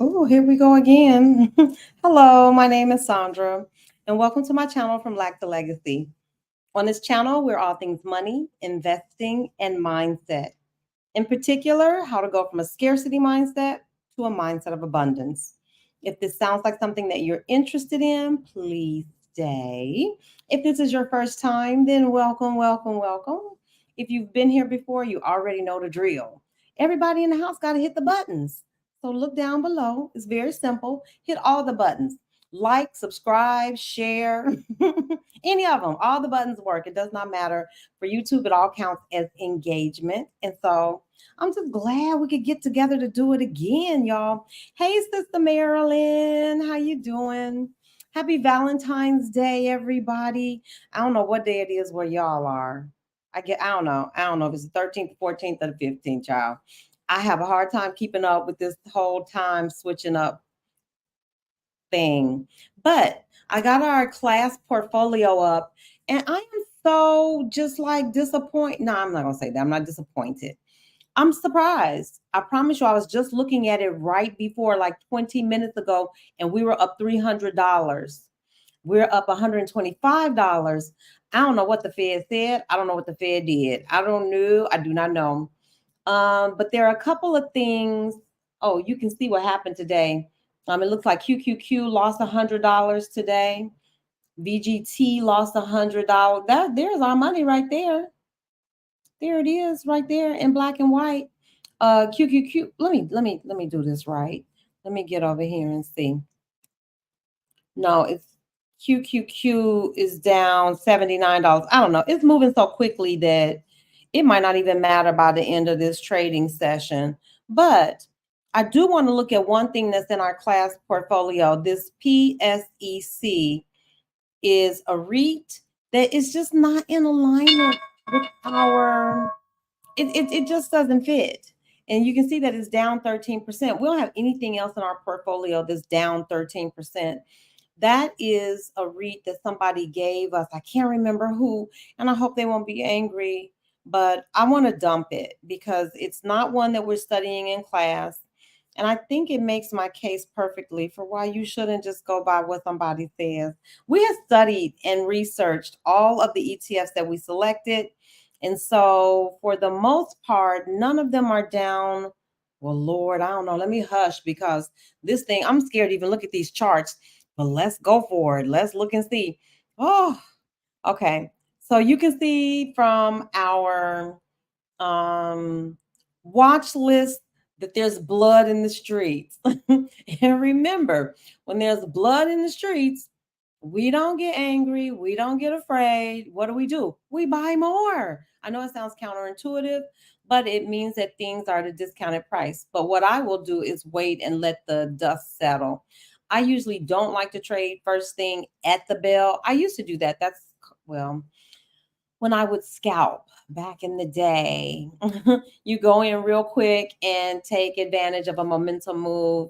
Oh, here we go again. Hello, my name is Sandra, and welcome to my channel From Lack to Legacy. On this channel, we're all things money, investing, and mindset. In particular, how to go from a scarcity mindset to a mindset of abundance. If this sounds like something that you're interested in, please stay. If this is your first time, then welcome, welcome, welcome. If you've been here before, you already know the drill. Everybody in the house got to hit the buttons. So look down below. It's very simple. Hit all the buttons. Like, subscribe, share, any of them. All the buttons work. It does not matter. For YouTube, it all counts as engagement. And so I'm just glad we could get together to do it again, y'all. Hey, Sister Marilyn, how you doing? Happy Valentine's Day, everybody. I don't know what day it is where y'all are. I don't know. I don't know if it's the 13th, 14th, or the 15th, child. I have a hard time keeping up with this whole time switching up thing. But I got our class portfolio up and I am so just like disappointed. No, I'm not gonna say that. I'm not disappointed. I'm surprised. I promise you, I was just looking at it right before, like 20 minutes ago, and we were up $300. We're up $125. I don't know what the Fed said. I don't know what the Fed did. I don't know. I do not know. But there are a couple of things. Oh, you can see what happened today. It looks like QQQ lost $100 today. VGT lost $100. There's our money right there. There it is, right there in black and white. QQQ. Let me do this right. Let me get over here and see. No, it's QQQ is down $79. I don't know. It's moving so quickly that it might not even matter by the end of this trading session. But I do want to look at one thing that's in our class portfolio. This PSEC is a REIT that is just not in alignment with our, it just doesn't fit. And you can see that it's down 13%. We don't have anything else in our portfolio that's down 13%. That is a REIT that somebody gave us. I can't remember who, and I hope they won't be angry, but I want to dump it because it's not one that we're studying in class. And I think it makes my case perfectly for why you shouldn't just go by what somebody says. We have studied and researched all of the ETFs that we selected. And so, for the most part, none of them are down. Well, Lord, I don't know. Let me hush because this thing, I'm scared to even look at these charts, but let's go for it. Let's look and see. Oh, okay. So, you can see from our watch list that there's blood in the streets. And remember, when there's blood in the streets, we don't get angry. We don't get afraid. What do? We buy more. I know it sounds counterintuitive, but it means that things are at a discounted price. But what I will do is wait and let the dust settle. I usually don't like to trade first thing at the bell. I used to do that. Well, when I would scalp back in the day. You go in real quick and take advantage of a momentum move,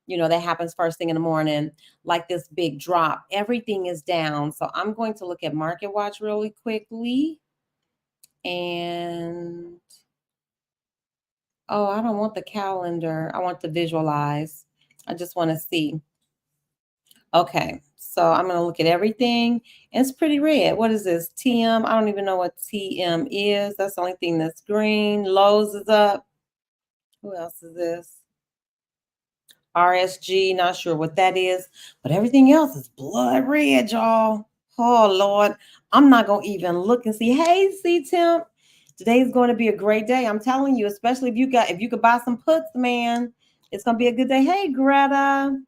that happens first thing in the morning, like this big drop. Everything is down. So I'm going to look at Market Watch really quickly. And oh, I don't want the calendar. I want to visualize. I just want to see. Okay, so I'm going to look at everything. And it's pretty red. What is this? TM. I don't even know what TM is. That's the only thing that's green. Lowe's is up. Who else is this? RSG. Not sure what that is. But everything else is blood red, y'all. Oh, Lord. I'm not going to even look and see. Hey, C-Temp. Today's going to be a great day. I'm telling you, especially if you could buy some puts, man. It's going to be a good day. Hey, Greta.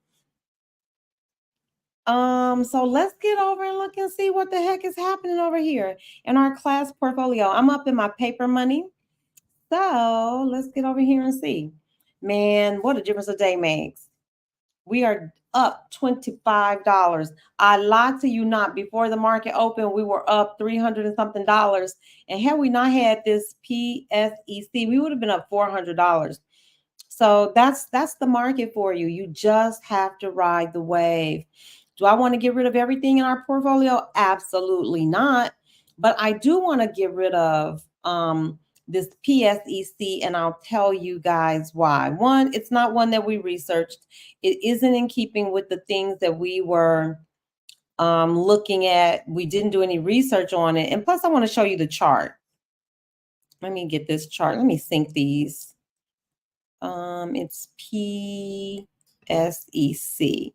So let's get over and look and see what the heck is happening over here in our class portfolio. I'm up in my paper money. So let's get over here and see. Man, what a difference a day makes. We are up $25. I lied to you not. Before the market opened, we were up 300 and something dollars. And had we not had this PSEC, we would have been up $400. So that's the market for you. You just have to ride the wave. Do I want to get rid of everything in our portfolio? Absolutely not. But I do want to get rid of this PSEC, and I'll tell you guys why. One, it's not one that we researched. It isn't in keeping with the things that we were looking at. We didn't do any research on it. And plus, I want to show you the chart. Let me get this chart. Let me sync these. It's PSEC.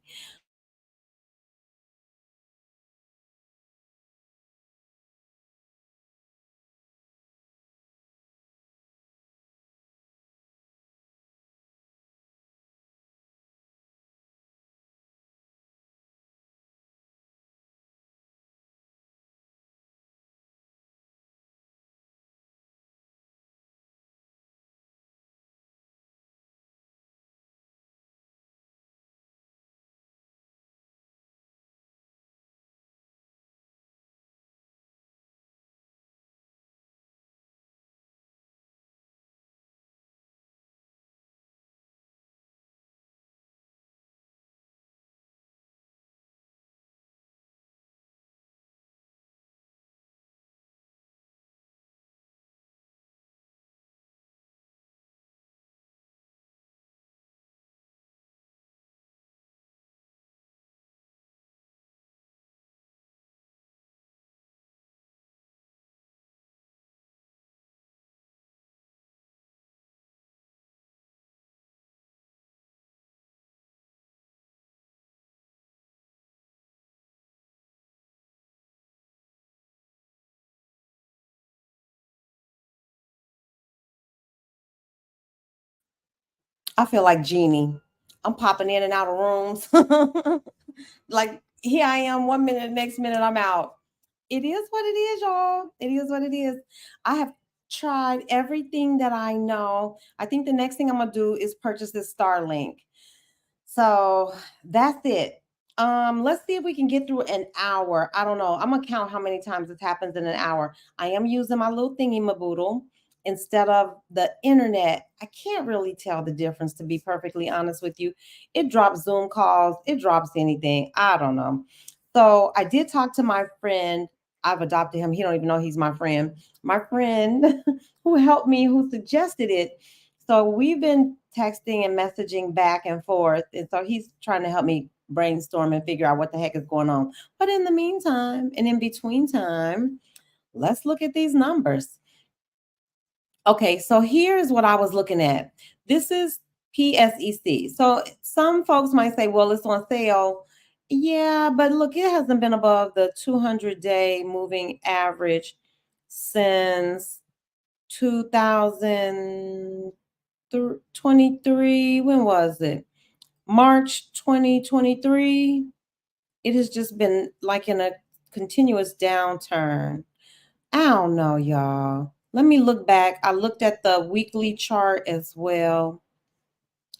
I feel like Jeannie. I'm popping in and out of rooms. Like here I am 1 minute, next minute I'm out. It is what it is, y'all. It is what it is. I have tried everything that I know. I think the next thing I'm gonna do is purchase this Starlink. So that's it. Let's see if we can get through an hour. I don't know. I'm gonna count how many times this happens in an hour. I am using my little thingy maboodle instead of the internet. I can't really tell the difference, to be perfectly honest with you. It drops Zoom calls, it drops anything. I don't know. So I did talk to my friend. I've adopted him. He don't even know he's my friend. My friend who helped me, who suggested it. So we've been texting and messaging back and forth. And so he's trying to help me brainstorm and figure out what the heck is going on. But in the meantime, and in between time, let's look at these numbers. Okay, so here's what I was looking at. This is PSEC. So some folks might say, well, it's on sale. Yeah, but look, it hasn't been above the 200-day moving average since 2023. When was it? March 2023. It has just been like in a continuous downturn. I don't know, y'all. Let me look back. I looked at the weekly chart as well.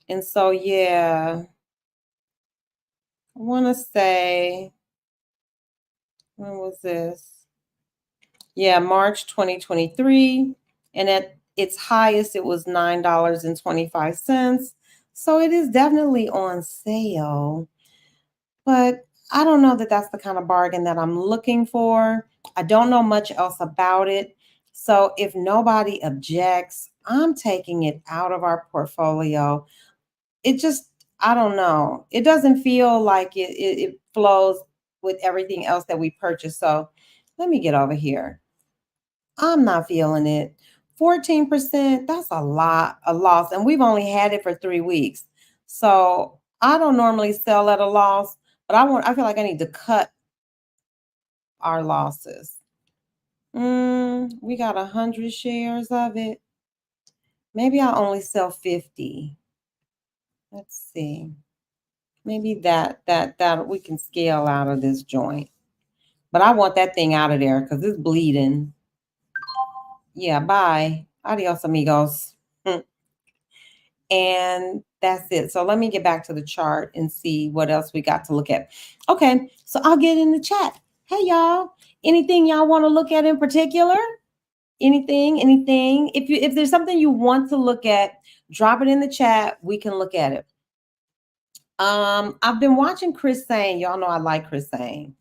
And so, yeah, I want to say, when was this? Yeah, March 2023. And at its highest, it was $9.25. So it is definitely on sale. But I don't know that that's the kind of bargain that I'm looking for. I don't know much else about it. So if nobody objects, I'm taking it out of our portfolio. It just, I don't know. It doesn't feel like it flows with everything else that we purchase. So let me get over here. I'm not feeling it. 14%, that's a lot, a loss. And we've only had it for 3 weeks. So I don't normally sell at a loss, but I feel like I need to cut our losses. We got 100 shares of it. Maybe I'll only sell 50. Let's see. Maybe that we can scale out of this joint. But I want that thing out of there because it's bleeding. Yeah, bye. Adios, amigos. And that's it. So let me get back to the chart and see what else we got to look at. Okay, so I'll get in the chat. Hey, y'all. Anything y'all want to look at in particular? Anything? If there's something you want to look at, drop it in the chat. We can look at it. I've been watching Chris Sane. Y'all know I like Chris Sane.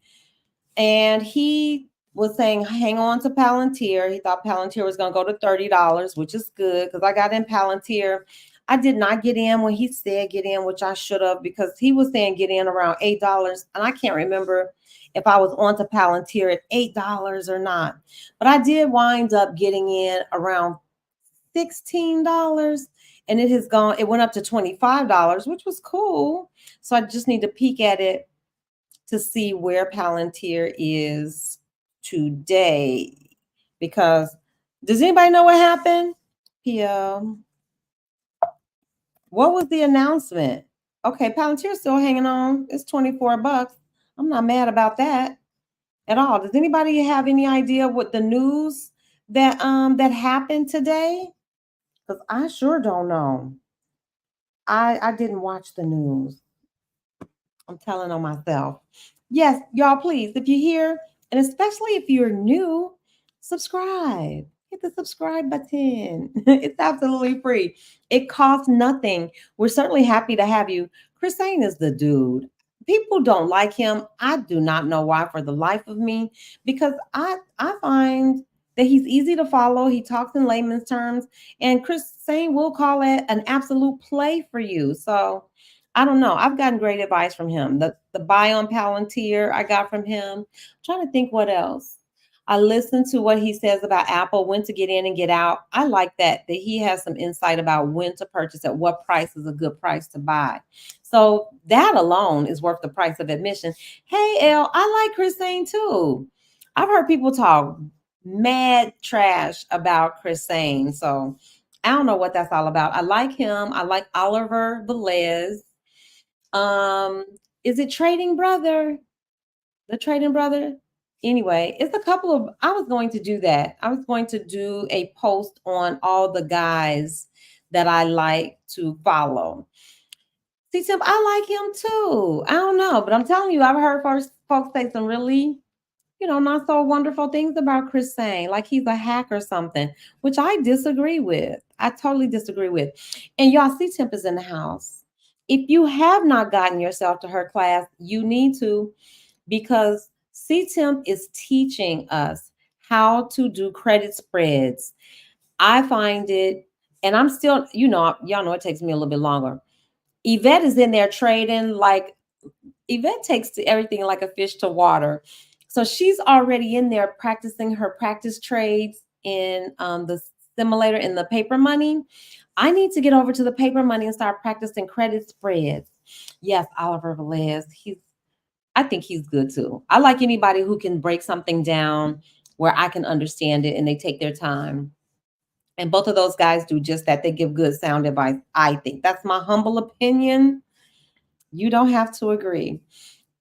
And he was saying hang on to Palantir. He thought Palantir was going to go to $30, which is good because I got in Palantir. I did not get in when he said get in, which I should have, because he was saying get in around $8. And I can't remember if I was on to Palantir at $8 or not. But I did wind up getting in around $16, and it went up to $25, which was cool. So I just need to peek at it to see where Palantir is today. Because does anybody know what happened? PL. What was the announcement? Okay, Palantir's still hanging on. It's $24. I'm not mad about that at all. Does anybody have any idea what the news that happened today? Because I sure don't know. I didn't watch the news. I'm telling on myself. Yes, y'all, please, if you're here, and especially if you're new, subscribe. Hit the subscribe button. It's absolutely free. It costs nothing. We're certainly happy to have you. Chris Sain is the dude. People don't like him. I do not know why for the life of me, because I find that he's easy to follow. He talks in layman's terms, and Chris Sain will call it an absolute play for you. So I don't know. I've gotten great advice from him. The buy on Palantir I got from him. I'm trying to think what else. I listened to what he says about Apple, when to get in and get out. I like that he has some insight about when to purchase, at what price is a good price to buy. So that alone is worth the price of admission. Hey, Elle, I like Chris Sain too. I've heard people talk mad trash about Chris Sain. So I don't know what that's all about. I like him. I like Oliver Velez. Um, is it Trading Brother? The Trading Brother? Anyway, it's a couple of, I was going to do that. I was going to do a post on all the guys that I like to follow. See, Tim, I like him too. I don't know, but I'm telling you, I've heard folks say some really, not so wonderful things about Chris Sain, like he's a hack or something, which I disagree with. I totally disagree with. And y'all, C Temp is in the house. If you have not gotten yourself to her class, you need to, because C Temp is teaching us how to do credit spreads. I find it, and I'm still, y'all know it takes me a little bit longer. Yvette is in there trading like Yvette takes to everything like a fish to water. So she's already in there practicing her practice trades in the simulator in the paper money. I need to get over to the paper money and start practicing credit spreads. Yes, Oliver Velez, I think he's good too. I like anybody who can break something down where I can understand it and they take their time. And both of those guys do just that. They give good sound advice, I think. That's my humble opinion. You don't have to agree.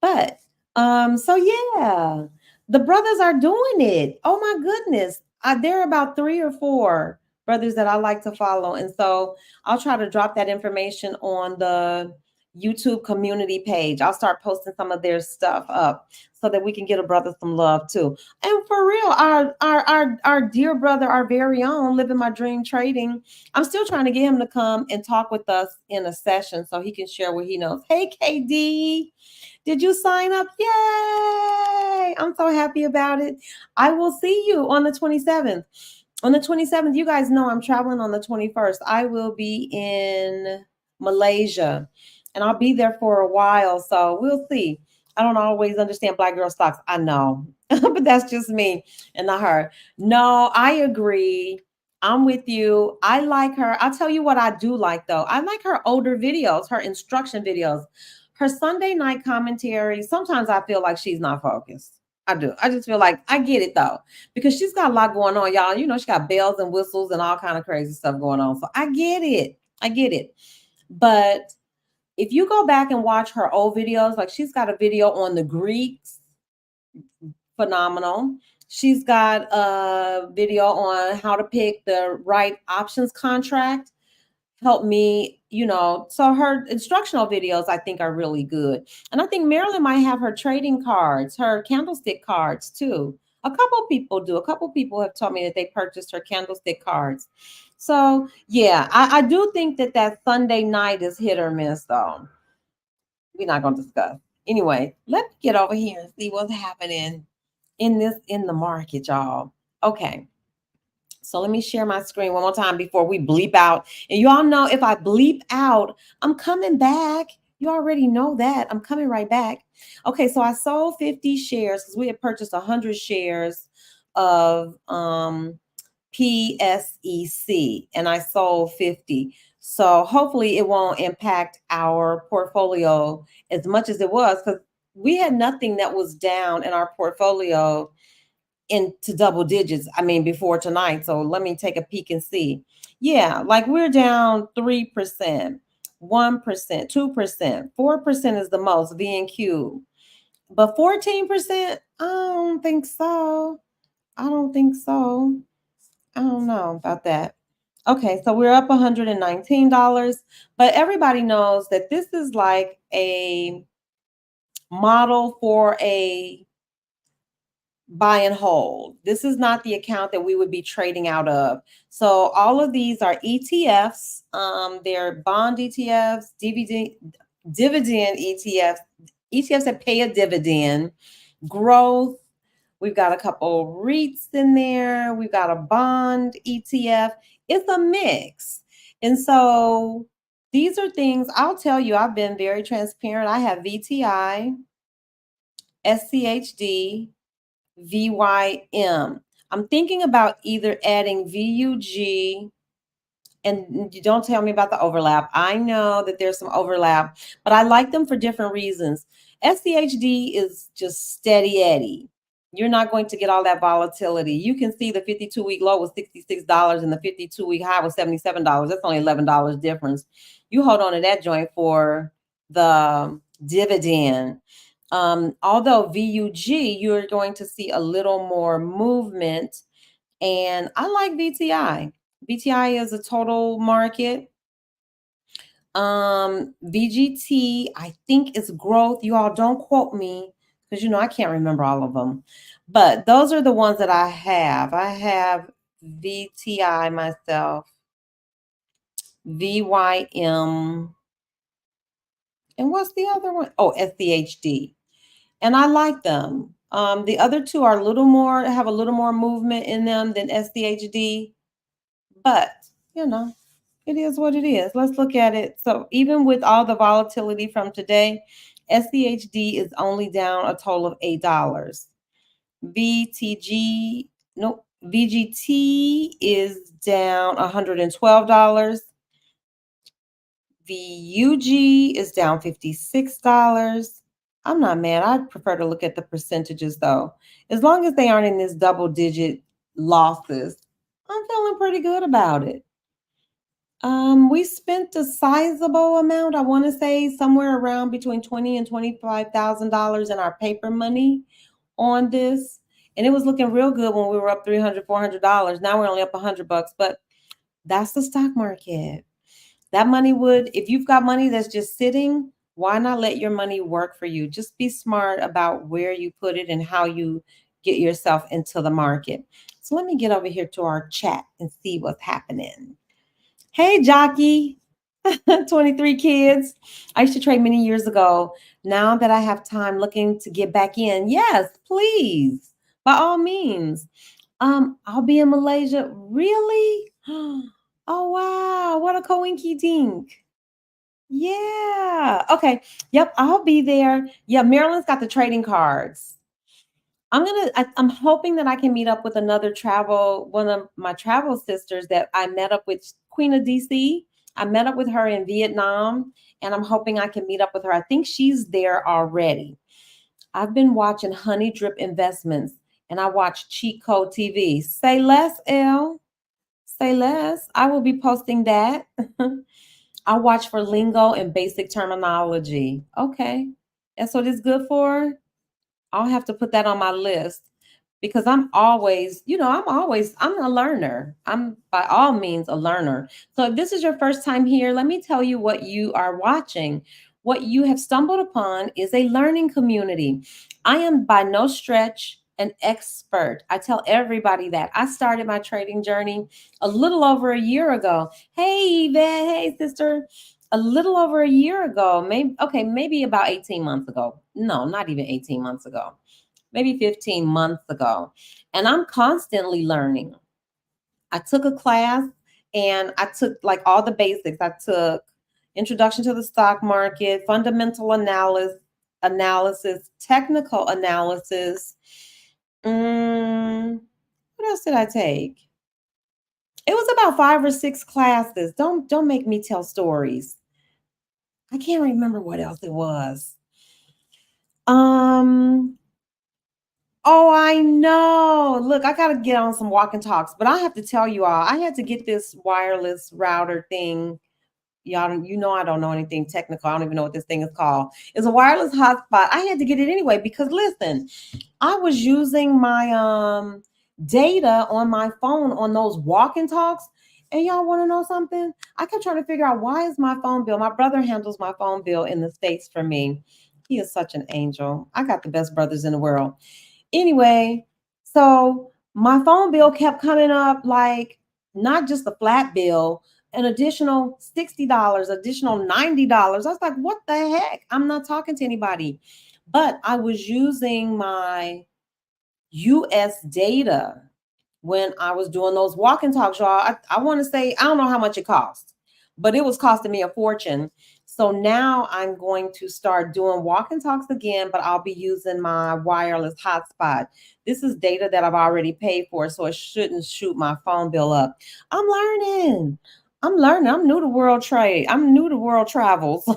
But so yeah, the brothers are doing it. Oh my goodness. There are about 3 or 4 brothers that I like to follow. And so I'll try to drop that information on the YouTube community page. I'll start posting some of their stuff up so that we can get a brother some love too. And for real, our dear brother, our very own Living My Dream Trading, I'm still trying to get him to come and talk with us in a session so he can share what he knows. Hey, KD, did you sign up? Yay! I'm so happy about it. I will see you on the 27th. On the 27th, you guys know I'm traveling on the 21st. I will be in Malaysia and I'll be there for a while. So we'll see. I don't always understand Black girl stocks. I know, but that's just me and not her. No, I agree. I'm with you. I like her. I'll tell you what I do like though. I like her older videos, her instruction videos, her Sunday night commentary. Sometimes I feel like she's not focused. I do. I just feel like I get it though, because she's got a lot going on, y'all. She got bells and whistles and all kind of crazy stuff going on. So I get it. I get it. But if you go back and watch her old videos, like she's got a video on the Greeks, phenomenal. She's got a video on how to pick the right options contract. Help me, so her instructional videos I think are really good. And I think Marilyn might have her trading cards, her candlestick cards too. A couple people do. A couple people have told me that they purchased her candlestick cards. So yeah, I do think that Sunday night is hit or miss though. We're not going to discuss. Anyway, let's get over here and see what's happening in the market, y'all. Okay. So let me share my screen one more time before we bleep out. And you all know if I bleep out, I'm coming back. You already know that. I'm coming right back. Okay, so I sold 50 shares because we had purchased 100 shares of PSEC and I sold 50. So hopefully it won't impact our portfolio as much as it was because we had nothing that was down in our portfolio into double digits. I mean, before tonight. So let me take a peek and see. Yeah, like we're down 3%, 1%, 2%, 4% is the most V and Q. But 14%, I don't think so. I don't think so. I don't know about that. Okay, so we're up $119, but everybody knows that this is like a model for a buy and hold. This is not the account that we would be trading out of. So all of these are ETFs. They're bond ETFs, dividend ETFs, ETFs that pay a dividend, growth. We've got a couple REITs in there. We've got a bond ETF. It's a mix. And so these are things I'll tell you, I've been very transparent. I have VTI, SCHD, VYM. I'm thinking about either adding VUG, and you don't tell me about the overlap. I know that there's some overlap, but I like them for different reasons. SCHD is just steady Eddie. You're not going to get all that volatility. You can see the 52-week low was $66 and the 52-week high was $77. That's only $11 difference. You hold on to that joint for the dividend. Although VUG, you're going to see a little more movement. And I like VTI. VTI is a total market. VGT, I think is growth. You all don't quote me because I can't remember all of them. But those are the ones that I have. I have VTI myself, VYM, and what's the other one? Oh, SCHD. And I like them. The other two are have a little more movement in them than SCHD, but it is what it is. Let's look at it. So even with all the volatility from today, SCHD is only down a total of $8. VGT is down $112. VUG is down $56. I'm not mad. I'd prefer to look at the percentages though. As long as they aren't in this double digit losses, I'm feeling pretty good about it. We spent a sizable amount. I want to say somewhere around between $20,000 and $25,000 in our paper money on this. And it was looking real good when we were up $300, $400. Now we're only up $100, but that's the stock market. That money if you've got money that's just sitting, why not let your money work for you? Just be smart about where you put it and how you get yourself into the market. So let me get over here to our chat and see what's happening. Hey, Jockey, 23 kids. I used to trade many years ago. Now that I have time looking to get back in, yes, please, by all means. I'll be in Malaysia. Really? Oh, wow. What a coinky dink. Yeah. Okay. Yep. I'll be there. Yeah. Maryland's got the trading cards. I'm hoping that I can meet up with one of my travel sisters that I met up with, Queen of DC. I met up with her in Vietnam, and I'm hoping I can meet up with her. I think she's there already. I've been watching Honey Drip Investments, and I watch Cheat Code TV. Say less, Elle. Say less. I will be posting that. I watch for lingo and basic terminology. Okay. That's what it's good for. I'll have to put that on my list because I'm a learner. I'm by all means a learner. So if this is your first time here, let me tell you what you are watching. What you have stumbled upon is a learning community. I am by no stretch an expert. I tell everybody that. I started my trading journey a little over a year ago. Hey, Yvette. Hey, sister. A little over a year ago, maybe about 18 months ago. No, not even 18 months ago. maybe 15 months ago. And I'm constantly learning. I took a class and I took like all the basics. I took introduction to the stock market, fundamental analysis, technical analysis. What else did I take? It was about 5 or 6 classes. Don't make me tell stories. I can't remember what else it was. Um, oh, I know. Look, I gotta get on some walk and talks, but I have to tell you all, I had to get this wireless router thing. Y'all, you know I don't know anything technical. I don't even know what this thing is called. It's a wireless hotspot. I had to get it anyway because listen, I was using my data on my phone on those walk and talks. And y'all want to know something? I kept trying to figure out why is my phone bill. My brother handles my phone bill in the States for me. He is such an angel. I got the best brothers in the world. Anyway, so my phone bill kept coming up like not just a flat bill, an additional $60, additional $90. I was like, what the heck? I'm not talking to anybody. But I was using my US data when I was doing those walk and talks, y'all. I want to say, I don't know how much it cost, but it was costing me a fortune. So now I'm going to start doing walk and talks again, but I'll be using my wireless hotspot. This is data that I've already paid for, so it shouldn't shoot my phone bill up. I'm learning. I'm learning. I'm new to world trade. I'm new to world travels.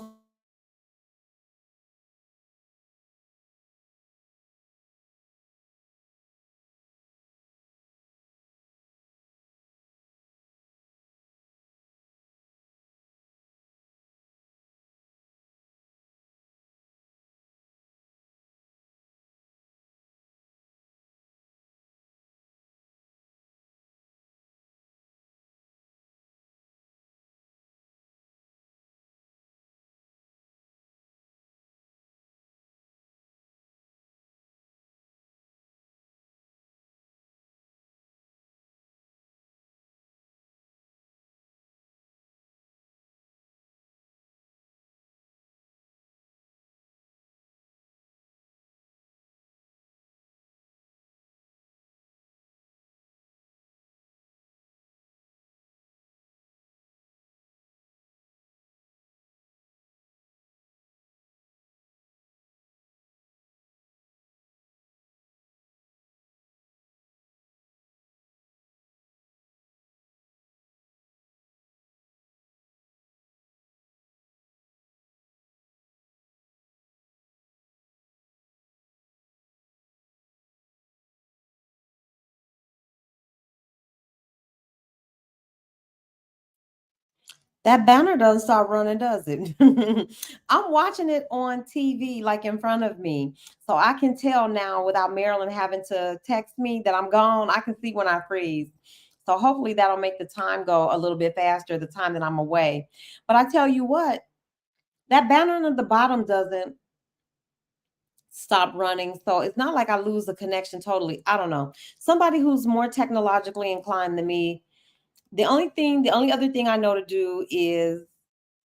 That banner doesn't start running, does it? I'm watching it on TV, like in front of me. So I can tell now without Marilyn having to text me that I'm gone. I can see when I freeze. So hopefully that'll make the time go a little bit faster, the time that I'm away. But I tell you what, that banner at the bottom doesn't stop running. So it's not like I lose the connection totally. I don't know. Somebody who's more technologically inclined than me. The only other thing I know to do is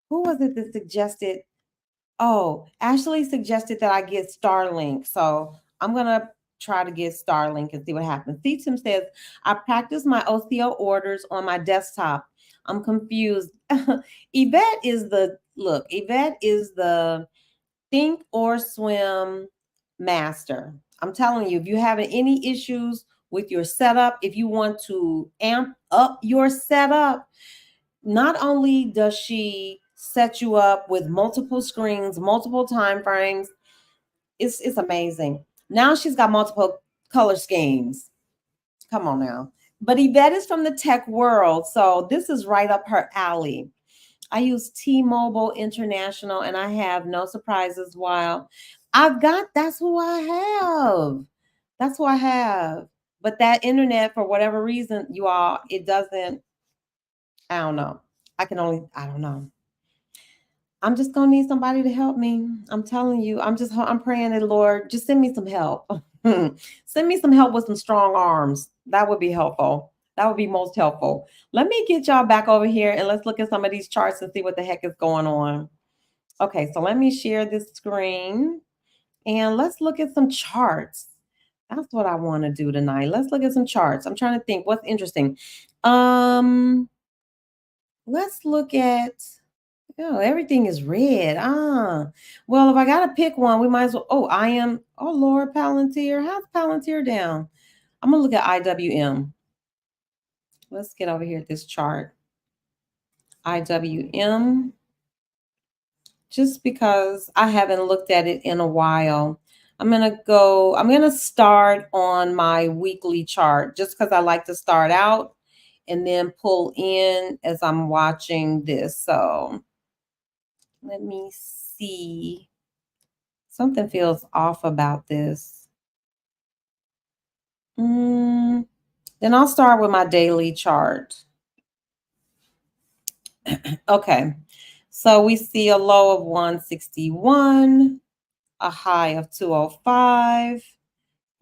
who was it that suggested? Oh, Ashley suggested that I get Starlink. So I'm gonna try to get Starlink and see what happens. Tim says, I practice my OCO orders on my desktop. I'm confused. Yvette is the think or swim master. I'm telling you, if you're having any issues with your setup, if you want to amp up your setup, not only does she set you up with multiple screens, multiple time frames, it's amazing. Now she's got multiple color schemes. Come on now. But Yvette is from the tech world, so this is right up her alley. I use T-Mobile International and I have no surprises while that's who I have. That's who I have. But that internet, for whatever reason, you all, it doesn't, I don't know. I don't know. I'm just gonna need somebody to help me. I'm telling you, I'm praying that Lord, just send me some help. Send me some help with some strong arms. That would be helpful. That would be most helpful. Let me get y'all back over here and let's look at some of these charts and see what the heck is going on. Okay, so let me share this screen and let's look at some charts. That's what I want to do tonight. Let's look at some charts. I'm trying to think what's interesting. Um, let's look at, oh, everything is red. Well, if I gotta pick one, we might as well. Oh, oh Lord, Palantir. How's Palantir down? I'm gonna look at IWM. Let's get over here at this chart. IWM, just because I haven't looked at it in a while. I'm gonna start on my weekly chart just because I like to start out and then pull in as I'm watching this. So let me see. Something feels off about this. Then I'll start with my daily chart. Okay, so we see a low of 161, a high of 205,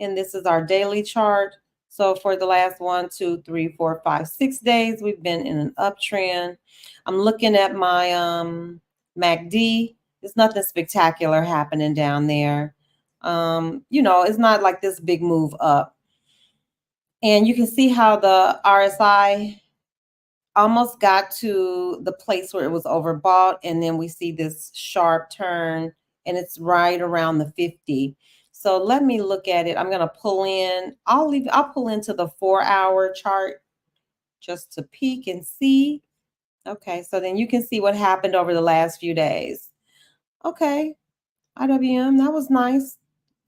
and this is our daily chart. So for the last 1, 2, 3, 4, 5, 6 days, we've been in an uptrend. I'm looking at my MACD. There's nothing spectacular happening down there. It's not like this big move up. And you can see how the RSI almost got to the place where it was overbought, and then we see this sharp turn, and it's right around the 50. So let me look at it. I'm going to pull in. I'll pull into the 4-hour chart just to peek and see. Okay, so then you can see what happened over the last few days. Okay, IWM, that was nice.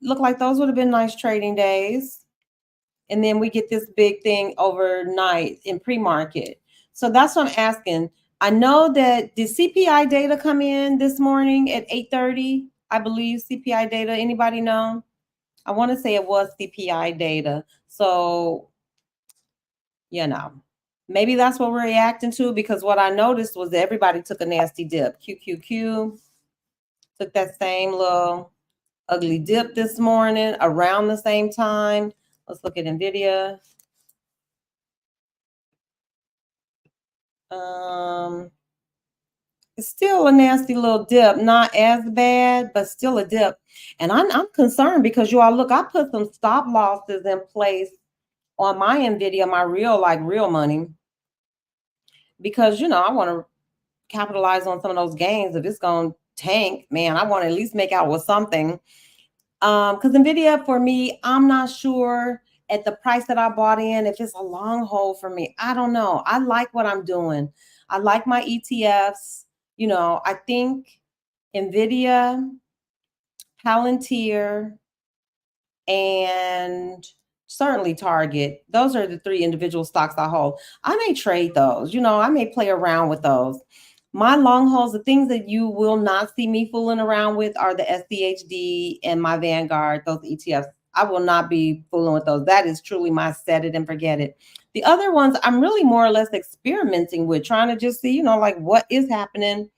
Looked like those would have been nice trading days. And then we get this big thing overnight in pre-market. So that's what I'm asking. I know that did CPI data come in this morning at 8:30? I believe CPI data. Anybody know? I want to say it was CPI data. So, maybe that's what we're reacting to, because what I noticed was that everybody took a nasty dip. QQQ took that same little ugly dip this morning around the same time. Let's look at NVIDIA. It's still a nasty little dip, not as bad, but still a dip. And I'm concerned because you all look, I put some stop losses in place on my NVIDIA, my real money, because I want to capitalize on some of those gains. If it's going to tank, man, I want to at least make out with something. Because NVIDIA, for me, I'm not sure at the price that I bought in if it's a long hold for me. I don't know. I like what I'm doing. I like my ETFs. I think NVIDIA, Palantir, and certainly Target. Those are the 3 individual stocks I hold. I may trade those. I may play around with those. My long holds, the things that you will not see me fooling around with, are the SDHD and my Vanguard, those ETFs. I will not be fooling with those. That is truly my set it and forget it. The other ones, I'm really more or less experimenting with, trying to just see, like what is happening.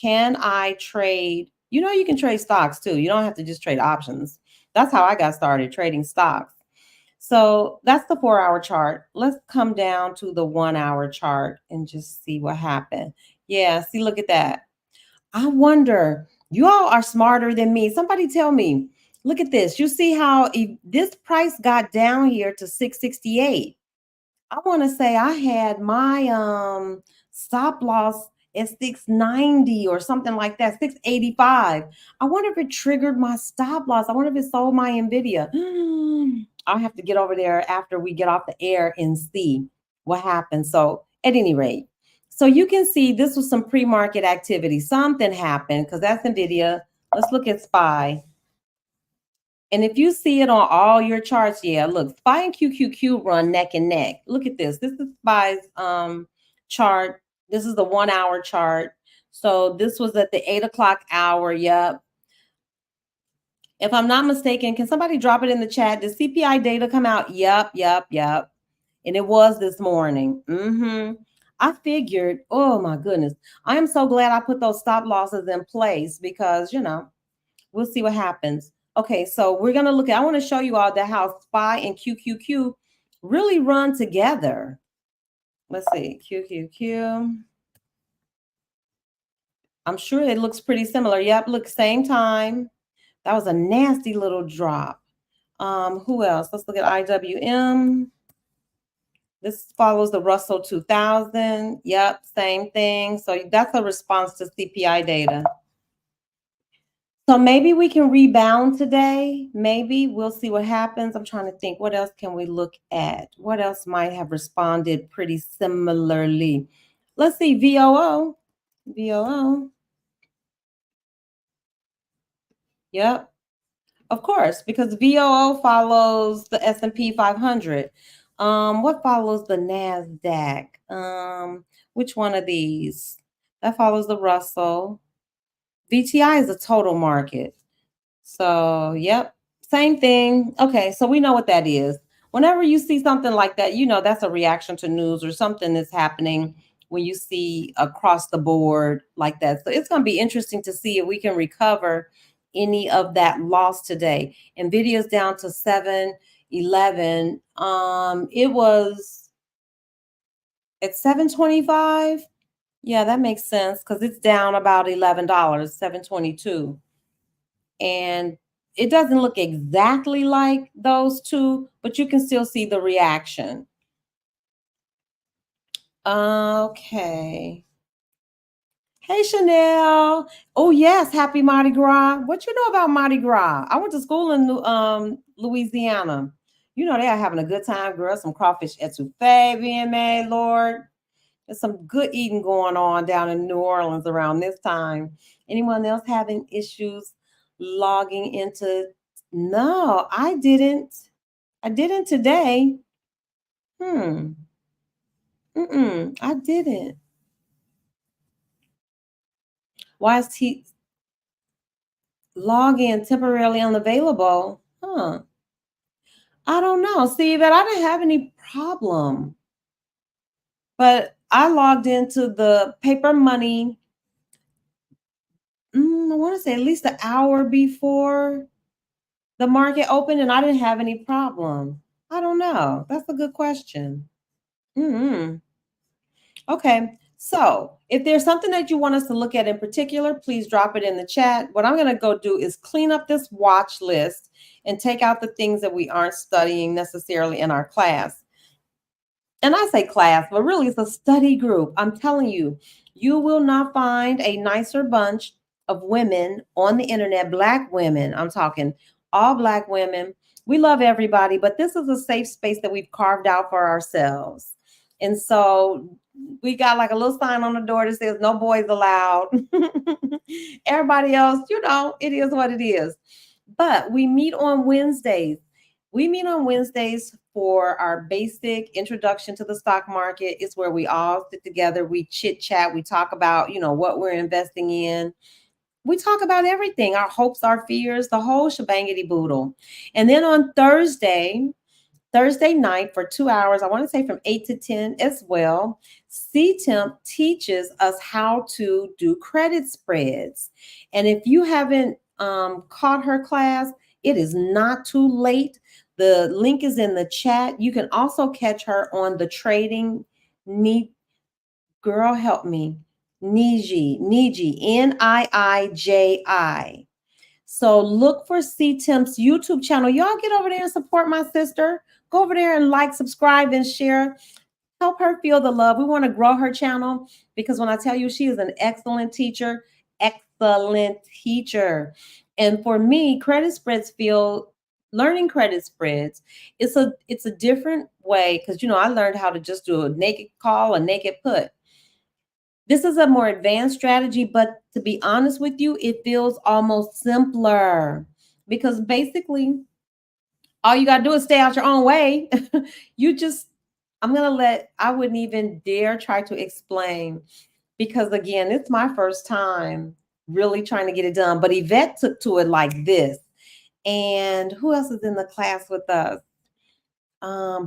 Can I trade? You can trade stocks too. You don't have to just trade options. That's how I got started, trading stocks. So that's the 4-hour chart. Let's come down to the 1-hour chart and just see what happened. Yeah, see, look at that. I wonder, you all are smarter than me. Somebody tell me, look at this. You see how this price got down here to 668. I want to say I had my stop loss at 690 or something like that, 685. I wonder if it triggered my stop loss. I wonder if it sold my NVIDIA. I'll have to get over there after we get off the air and see what happens. So at any rate, so you can see this was some pre-market activity. Something happened because that's NVIDIA. Let's look at SPY. And if you see it on all your charts, yeah, look, SPY and QQQ run neck and neck. Look at this. This is SPY's chart. This is the 1-hour chart. So this was at the 8 o'clock hour. Yep. If I'm not mistaken, can somebody drop it in the chat? Did CPI data come out? Yep. And it was this morning. I figured, oh my goodness. I am so glad I put those stop losses in place because, we'll see what happens. Okay, so we're going to look at, I want to show you all that how SPY and QQQ really run together. Let's see, QQQ. I'm sure it looks pretty similar. Yep, look, same time. That was a nasty little drop. Who else? Let's look at IWM. This follows the Russell 2000. Yep, same thing. So that's a response to CPI data. So maybe we can rebound today. Maybe we'll see what happens. I'm trying to think, what else can we look at? What else might have responded pretty similarly? Let's see, VOO. VOO. Yep. Of course, because VOO follows the S&P 500. What follows the NASDAQ? Which one of these? That follows the Russell. VTI is a total market. So, yep, same thing. Okay, so we know what that is. Whenever you see something like that, you know that's a reaction to news or something that's happening when you see across the board like that. So it's going to be interesting to see if we can recover any of that loss today. Nvidia's down to 711. It was at 725. Yeah, that makes sense because it's down about $11, 722. And it doesn't look exactly like those two, but you can still see the reaction. Okay. Hey, Chanel. Oh, yes. Happy Mardi Gras. What you know about Mardi Gras? I went to school in Louisiana. You know, they are having a good time, girl. Some crawfish etouffee being made, Lord. There's some good eating going on down in New Orleans around this time. Anyone else having issues logging into? No, I didn't. I didn't today. I didn't. Why is login temporarily unavailable? I don't know. See, but I didn't have any problem. But I logged into the paper money, I want to say at least an hour before the market opened, and I didn't have any problem. I don't know. That's a good question. Okay. So if there's something that you want us to look at in particular, please drop it in the chat. What I'm going to go do is clean up this watch list and take out the things that we aren't studying necessarily in our class. And I say class, but really it's a study group. I'm telling you, you will not find a nicer bunch of women on the internet, Black women. I'm talking all Black women. We love everybody, but this is a safe space that we've carved out for ourselves. And so we got like a little sign on the door that says no boys allowed. Everybody else, you know, it is what it is. But we meet on Wednesdays. We meet on Wednesdays for our basic introduction to the stock market. It's where we all sit together, we chit chat, we talk about, you know, what we're investing in. We talk about everything, our hopes, our fears, the whole shebangity boodle. And then on Thursday night for 2 hours, I want to say from 8 to 10 as well, CTEMP teaches us how to do credit spreads. And if you haven't caught her class, it is not too late. The link is in the chat. You can also catch her on the trading girl help me. Niji, Niiji. So look for CTEMP's YouTube channel. Y'all get over there and support my sister. Go over there and like, subscribe, and share. Help her feel the love. We want to grow her channel because when I tell you she is an excellent teacher. And for me, learning credit spreads, it's a different way because, you know, I learned how to just do a naked call, a naked put. This is a more advanced strategy, but to be honest with you, it feels almost simpler because basically all you got to do is stay out your own way. I wouldn't even dare try to explain because again, it's my first time really trying to get it done. But Yvette took to it like this. And who else is in the class with us?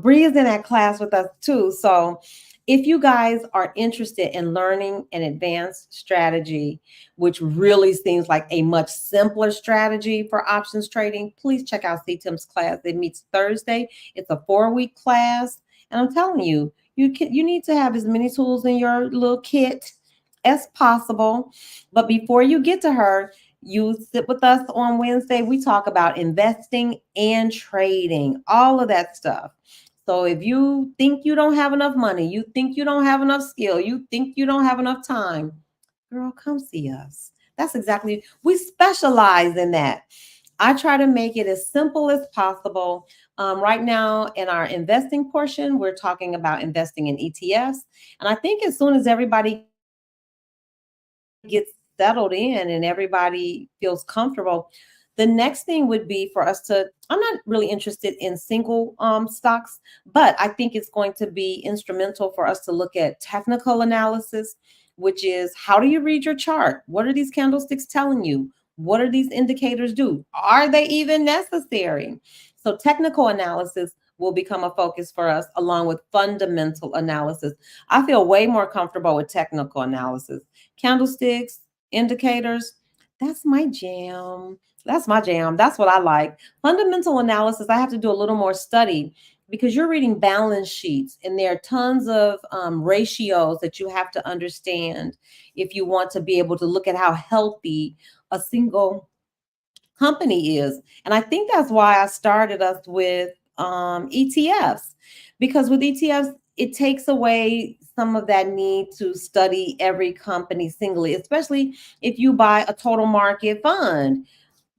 Bree is in that class with us too. So if you guys are interested in learning an advanced strategy, which really seems like a much simpler strategy for options trading, please check out CTEM's class. It meets Thursday. It's a 4-week class. And I'm telling you, you need to have as many tools in your little kit as possible. But before you get to her, You sit with us on Wednesday. We talk about investing and trading, all of that stuff. So if you think you don't have enough money, you think you don't have enough skill, you think you don't have enough time, girl, come see us. That's exactly, we specialize in that. I try to make it as simple as possible. Right now, in our investing portion, we're talking about investing in ETFs. And I think as soon as everybody gets settled in and everybody feels comfortable, the next thing would be for us to, I'm not really interested in single stocks, but I think it's going to be instrumental for us to look at technical analysis, which is, how do you read your chart? What are these candlesticks telling you? What are these indicators do? Are they even necessary? So technical analysis will become a focus for us, along with fundamental analysis. I feel way more comfortable with technical analysis. Candlesticks, indicators, that's my jam. That's my jam. That's what I like. Fundamental analysis, I have to do a little more study, because you're reading balance sheets and there are tons of ratios that you have to understand if you want to be able to look at how healthy a single company is. And I think that's why I started us with ETFs, because with ETFs, it takes away some of that need to study every company singly, especially if you buy a total market fund.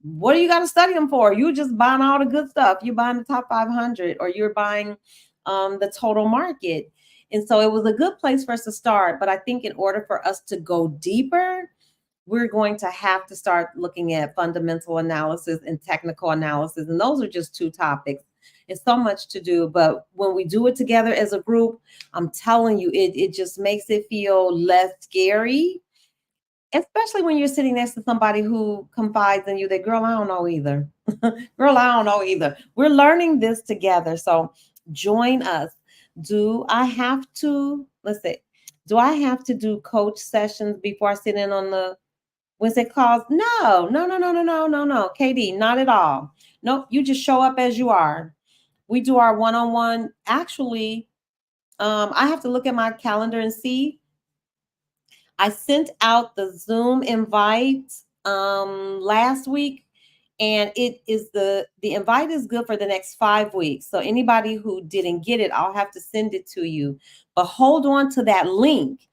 What do you got to study them for? You're just buying all the good stuff. You're buying the top 500, or you're buying the total market. And so it was a good place for us to start. But I think in order for us to go deeper, we're going to have to start looking at fundamental analysis and technical analysis. And those are just two topics. It's so much to do. But when we do it together as a group, I'm telling you, it just makes it feel less scary, especially when you're sitting next to somebody who confides in you that, girl, I don't know either. Girl, I don't know either. We're learning this together. So join us. Do I have to, let's see, do I have to do coach sessions before I sit in on the Wednesday calls? No, no, no, no, no, no, no, no. KD, not at all. Nope, you just show up as you are. We do our one-on-one. Actually, I have to look at my calendar and see. I sent out the Zoom invite last week, and it is the invite is good for the next 5 weeks. So anybody who didn't get it, I'll have to send it to you. But hold on to that link.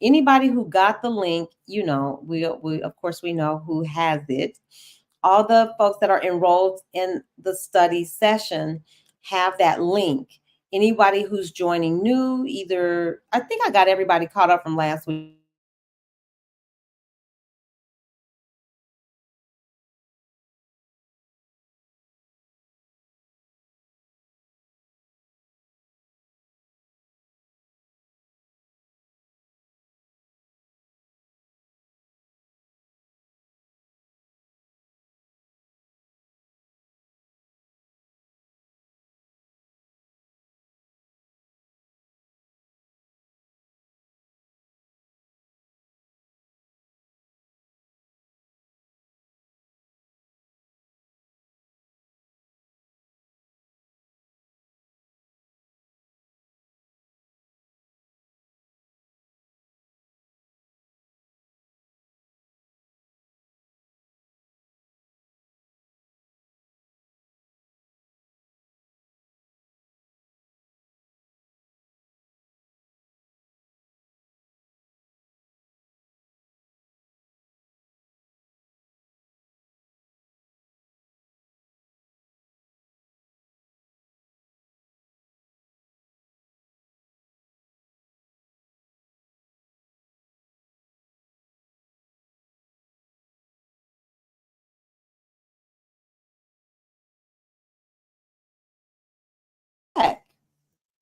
Anybody who got the link, we of course we know who has it. All the folks that are enrolled in the study session have that link. Anybody who's joining new, either, I think I got everybody caught up from last week.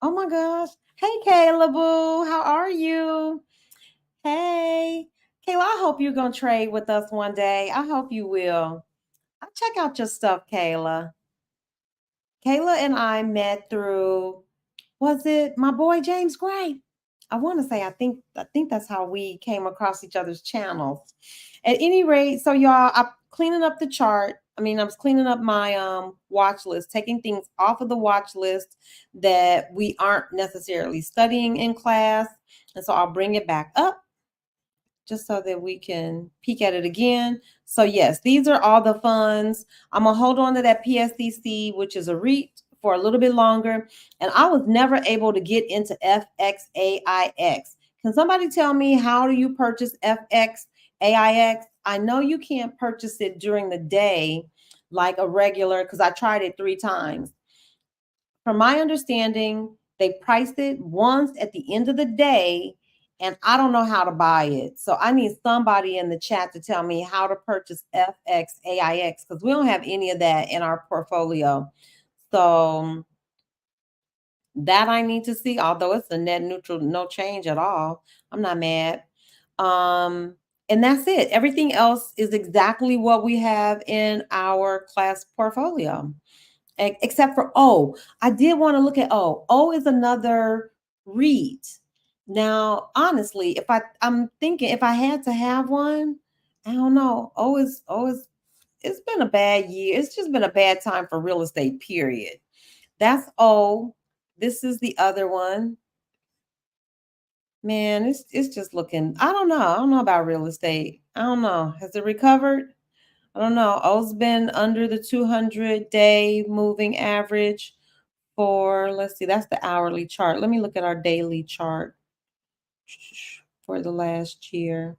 Oh my gosh. Hey, Kayla Boo, how are you? Hey, Kayla, I hope you're going to trade with us one day. I hope you will. I'll check out your stuff, Kayla. Kayla and I met through, was it my boy James Gray? I want to say, I think that's how we came across each other's channels. At any rate, so y'all, I'm cleaning up the chart. I was cleaning up my watch list, taking things off of the watch list that we aren't necessarily studying in class. And so I'll bring it back up just so that we can peek at it again. So yes, these are all the funds. I'm gonna hold on to that PSCC, which is a REIT, for a little bit longer. And I was never able to get into FXAIX. Can somebody tell me, how do you purchase FXAIX? I know you can't purchase it during the day like a regular, because I tried it 3 times. From my understanding, they priced it once at the end of the day, and I don't know how to buy it. So I need somebody in the chat to tell me how to purchase FXAIX, because we don't have any of that in our portfolio. So that I need to see, although it's a net neutral, no change at all. I'm not mad. And that's it. Everything else is exactly what we have in our class portfolio. Except for O. I did want to look at O. O is another REIT. Now, honestly, I'm thinking if I had to have one, I don't know. O is it's been a bad year. It's just been a bad time for real estate, period. That's O. This is the other one. Man, it's just looking, I don't know. I don't know about real estate. I don't know. Has it recovered? I don't know. O's been under the 200-day moving average for, let's see, that's the hourly chart. Let me look at our daily chart for the last year.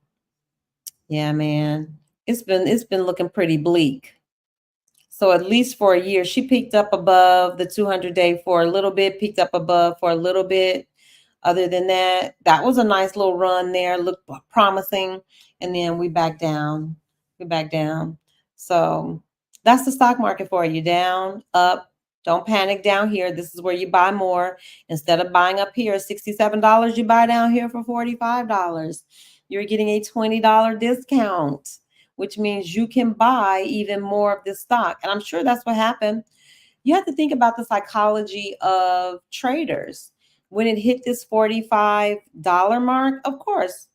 Yeah, man. It's been looking pretty bleak. So at least for a year, she peaked up above the 200-day for a little bit, peaked up above for a little bit. Other than that, that was a nice little run there, looked promising. And then we back down. We back down. So that's the stock market for you. Down, up. Don't panic down here. This is where you buy more. Instead of buying up here $67, you buy down here for $45. You're getting a $20 discount, which means you can buy even more of this stock. And I'm sure that's what happened. You have to think about the psychology of traders. When it hit this $45 mark, of course,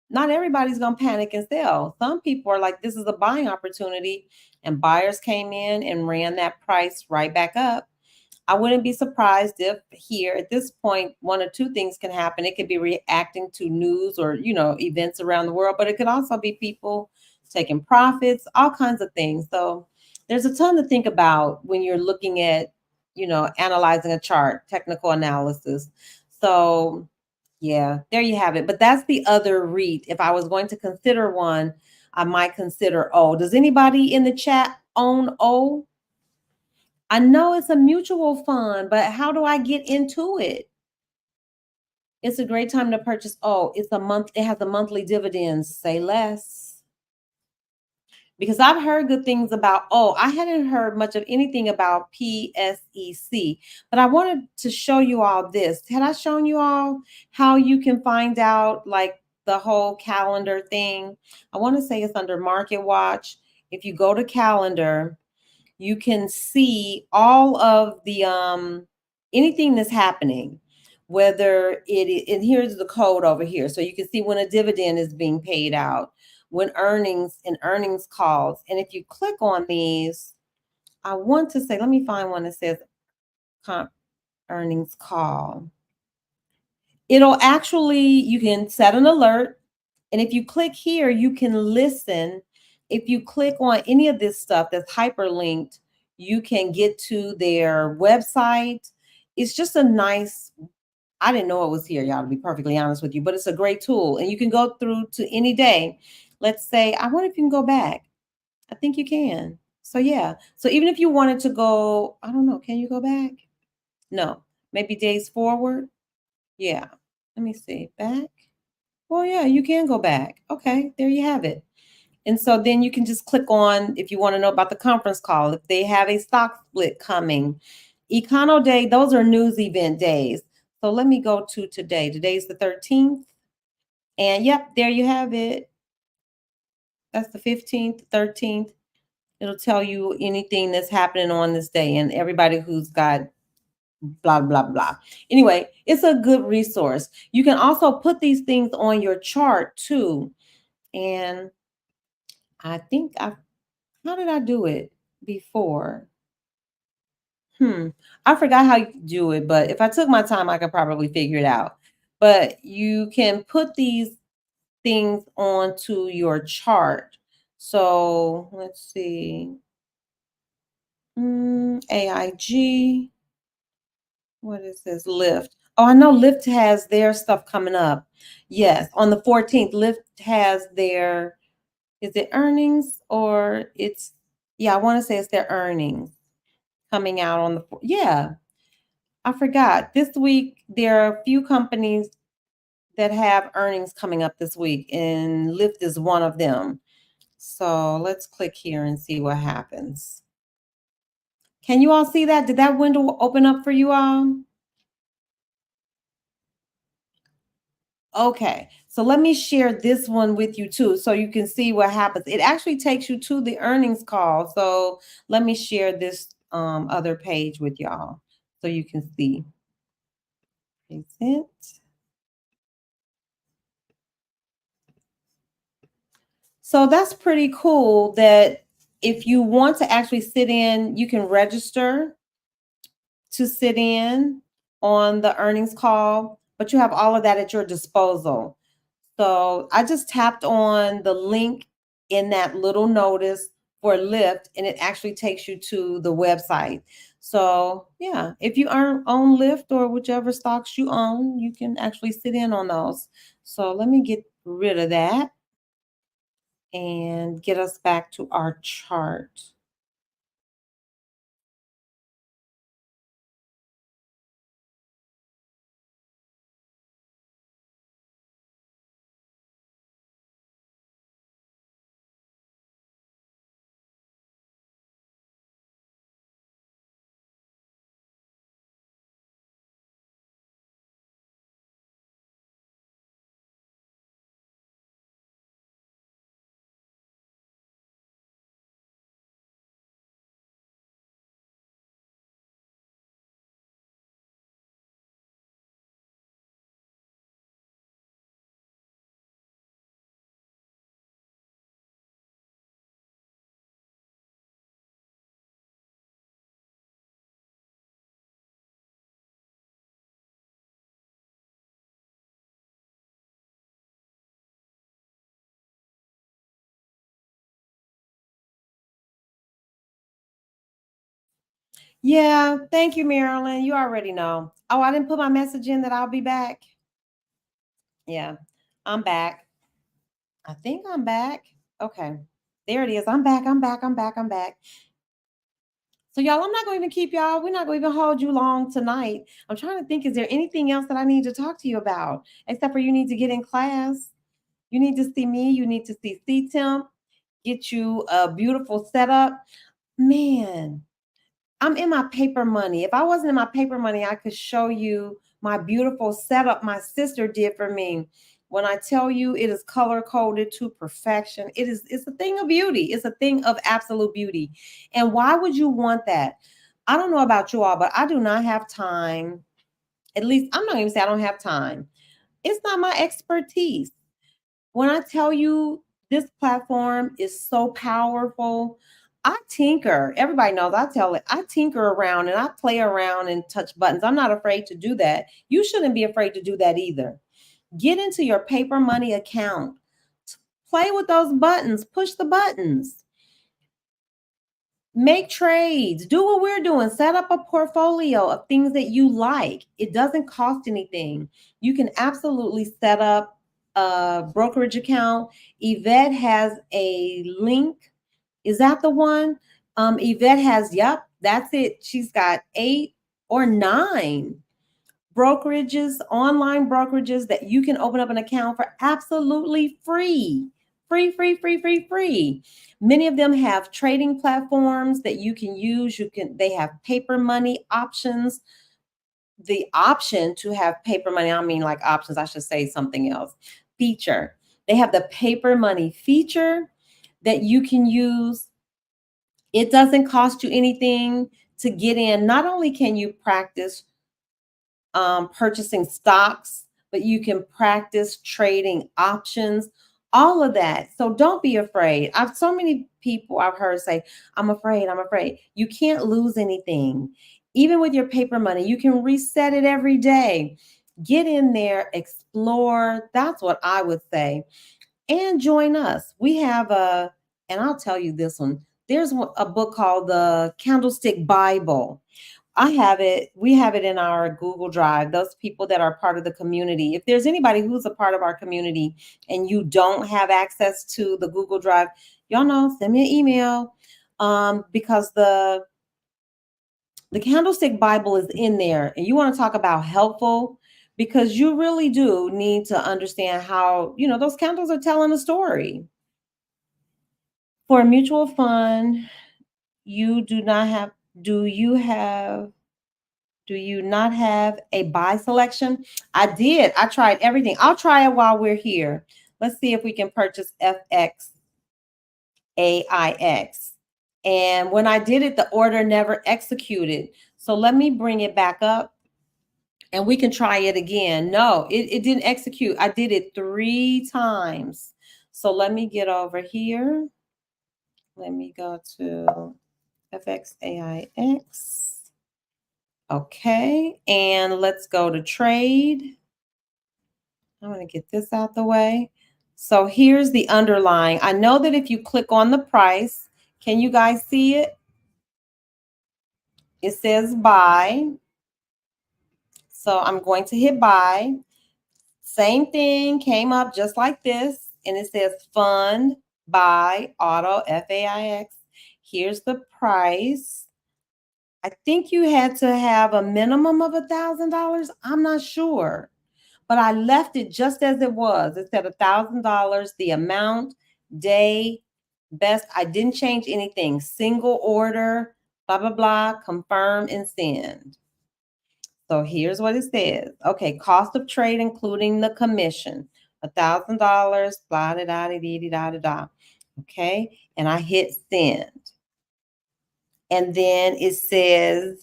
not everybody's going to panic and sell. Some people are like, this is a buying opportunity. And buyers came in and ran that price right back up. I wouldn't be surprised if here at this point, one or two things can happen. It could be reacting to news or, events around the world, but it could also be people taking profits, all kinds of things. So there's a ton to think about when you're looking at, analyzing a chart, technical analysis. So yeah, there you have it. But that's the other REIT. If I was going to consider one, I might consider O. Does anybody in the chat own O? I know it's a mutual fund, but how do I get into it? It's a great time to purchase. Oh, it has a monthly dividends. Say less. Because I've heard good things about, I hadn't heard much of anything about PSEC, but I wanted to show you all this. Had I shown you all how you can find out like the whole calendar thing? I want to say it's under Market Watch. If you go to calendar, you can see all of the anything that's happening, whether and here's the code over here. So you can see when a dividend is being paid out, when earnings and earnings calls. And if you click on these, I want to say, let me find one that says earnings call. It'll actually, you can set an alert. And if you click here, you can listen. If you click on any of this stuff that's hyperlinked, you can get to their website. It's just a nice, I didn't know it was here, y'all, to be perfectly honest with you, but it's a great tool. And you can go through to any day. Let's say, I wonder if you can go back. I think you can. So yeah. So even if you wanted to go, I don't know, can you go back? No. Maybe days forward? Yeah. Let me see. Back? Well, yeah, you can go back. Okay, there you have it. And so then you can just click on if you want to know about the conference call, if they have a stock split coming. Econo Day, those are news event days. So let me go to today. Today's the 13th. And yep, there you have it. That's the 15th, 13th. It'll tell you anything that's happening on this day and everybody who's got blah, blah, blah. Anyway, it's a good resource. You can also put these things on your chart too. And I think how did I do it before? I forgot how you do it, but if I took my time, I could probably figure it out. But you can put these things onto your chart So let's see. AIG. What is this? Lyft. Oh, I know Lyft has their stuff coming up. Yes, on the 14th, Lyft has their, is it earnings or it's, yeah, I want to say it's their earnings coming out on the, yeah, I forgot. This week, there are a few companies that have earnings coming up this week, and Lyft is one of them. So let's click here and see what happens. Can you all see that? Did that window open up for you all? Okay, so let me share this one with you too, so you can see what happens. It actually takes you to the earnings call. So let me share this other page with y'all so you can see. Present. So that's pretty cool that if you want to actually sit in, you can register to sit in on the earnings call, but you have all of that at your disposal. So I just tapped on the link in that little notice for Lyft, and it actually takes you to the website. So yeah, if you own Lyft or whichever stocks you own, you can actually sit in on those. So let me get rid of that and get us back to our chart. Yeah, thank you, Marilyn. You already know. Oh, I didn't put my message in that I'll be back. Yeah, I'm back. I think I'm back. Okay. There it is. I'm back. I'm back. I'm back. I'm back. So, y'all, I'm not going to even keep y'all. We're not going to even hold you long tonight. I'm trying to think, is there anything else that I need to talk to you about? Except for you need to get in class. You need to see me. You need to see CTEMP, get you a beautiful setup. Man, I'm in my paper money. If I wasn't in my paper money, I could show you my beautiful setup my sister did for me. When I tell you it is color coded to perfection, it's a thing of beauty. It's a thing of absolute beauty. And why would you want that? I don't know about you all, but I do not have time. At least I'm not even saying I don't have time. It's not my expertise. When I tell you this platform is so powerful, I tinker. Everybody knows I tell it. I tinker around and I play around and touch buttons. I'm not afraid to do that. You shouldn't be afraid to do that either. Get into your paper money account. Play with those buttons. Push the buttons. Make trades. Do what we're doing. Set up a portfolio of things that you like. It doesn't cost anything. You can absolutely set up a brokerage account. Yvette has a link. Is that the one? Yvette has, yep, that's it. She's got 8 or 9 brokerages, online brokerages that you can open up an account for absolutely free. Free, free, free, free, free. Many of them have trading platforms that you can use. They have paper money options. The option to have paper money, I mean like options, I should say something else. Feature. They have the paper money feature that you can use. It doesn't cost you anything to get in. Not only can you practice purchasing stocks, but you can practice trading options, all of that. So don't be afraid. I've so many people I've heard say, I'm afraid, I'm afraid. You can't lose anything. Even with your paper money, you can reset it every day. Get in there, explore. That's what I would say. And join us. We have a And I'll tell you this one. There's a book called the Candlestick Bible. I have it. We have it in our Google Drive. Those people that are part of the community. If there's anybody who's a part of our community and you don't have access to the Google Drive, y'all know, send me an email, because the Candlestick Bible is in there, and you want to talk about helpful, because you really do need to understand how, those candles are telling a story. For a mutual fund, you do not have, do you have, do you not have a buy selection? I did. I tried everything. I'll try it while we're here. Let's see if we can purchase FXAIX. And when I did it, the order never executed. So let me bring it back up and we can try it again. No, it didn't execute. I did it 3 times. So let me get over here. Let me go to FXAIX. Okay, and let's go to trade. I'm going to get this out the way. So here's the underlying. I know that if you click on the price, can you guys see it? It says buy. So I'm going to hit buy. Same thing came up just like this, and it says fund, buy, auto, FAIX. Here's the price. I think you had to have a minimum of $1,000. I'm not sure, but I left it just as it was. It said $1,000, the amount, day, best. I didn't change anything. Single order, blah, blah, blah, confirm and send. So here's what it says. Okay, cost of trade, including the commission, $1,000, blah, da, da, da, da, da, da, da. Okay, and I hit send. And then it says,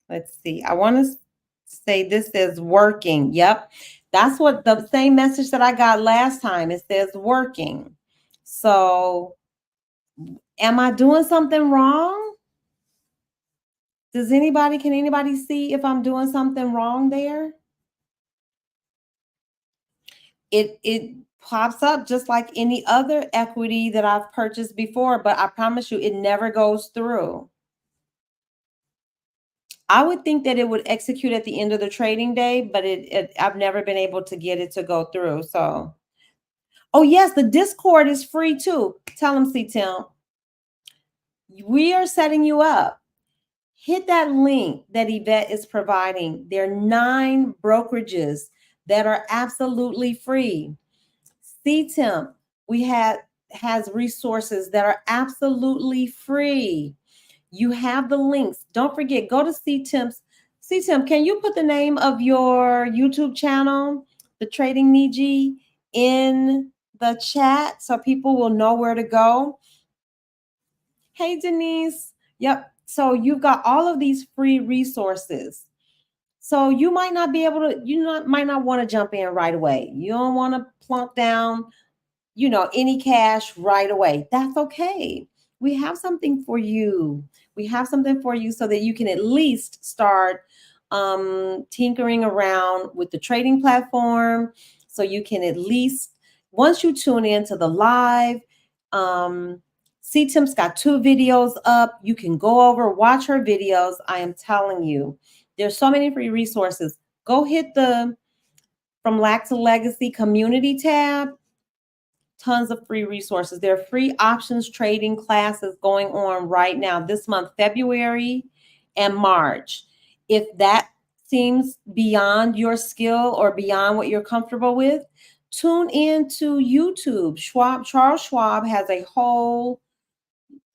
let's see, I want to say this says working. Yep, that's what the same message that I got last time. It says working. So am I doing something wrong? Can anybody see if I'm doing something wrong there? It pops up just like any other equity that I've purchased before, but I promise you it never goes through. I would think that it would execute at the end of the trading day, but I've never been able to get it to go through. So, oh yes, the Discord is free too. Tell them, Tim. We are setting you up. Hit that link that Yvette is providing. There are 9 brokerages that are absolutely free. CTIM, has resources that are absolutely free. You have the links. Don't forget, go to CTIM's. CTIM, can you put the name of your YouTube channel, The Trading Niji, in the chat so people will know where to go? Hey, Denise. Yep. So you've got all of these free resources. So you might not be able to, might not want to jump in right away. You don't want to plunk down, any cash right away. That's okay. We have something for you. We have something for you so that you can at least start tinkering around with the trading platform. So you can at least, once you tune into the live, CTIM's got 2 videos up. You can go over, watch her videos. I am telling you, there's so many free resources. Go hit the From Lack to Legacy community tab. Tons of free resources. There are free options trading classes going on right now this month, February and March. If that seems beyond your skill or beyond what you're comfortable with, tune in to YouTube. Charles Schwab has a whole,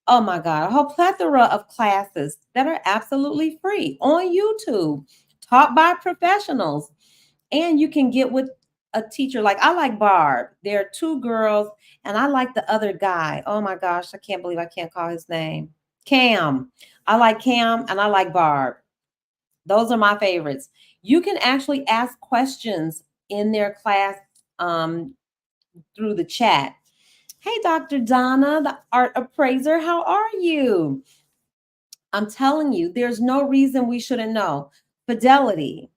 oh my God, a whole plethora of classes that are absolutely free on YouTube, taught by professionals. And you can get with a teacher. Like I like Barb. There are 2 girls, and I like the other guy. Oh my gosh, I can't believe I can't call his name. Cam. I like Cam and I like Barb. Those are my favorites. You can actually ask questions in their class through the chat. Hey, Dr. Donna, the art appraiser, how are you? I'm telling you, there's no reason we shouldn't know. Fidelity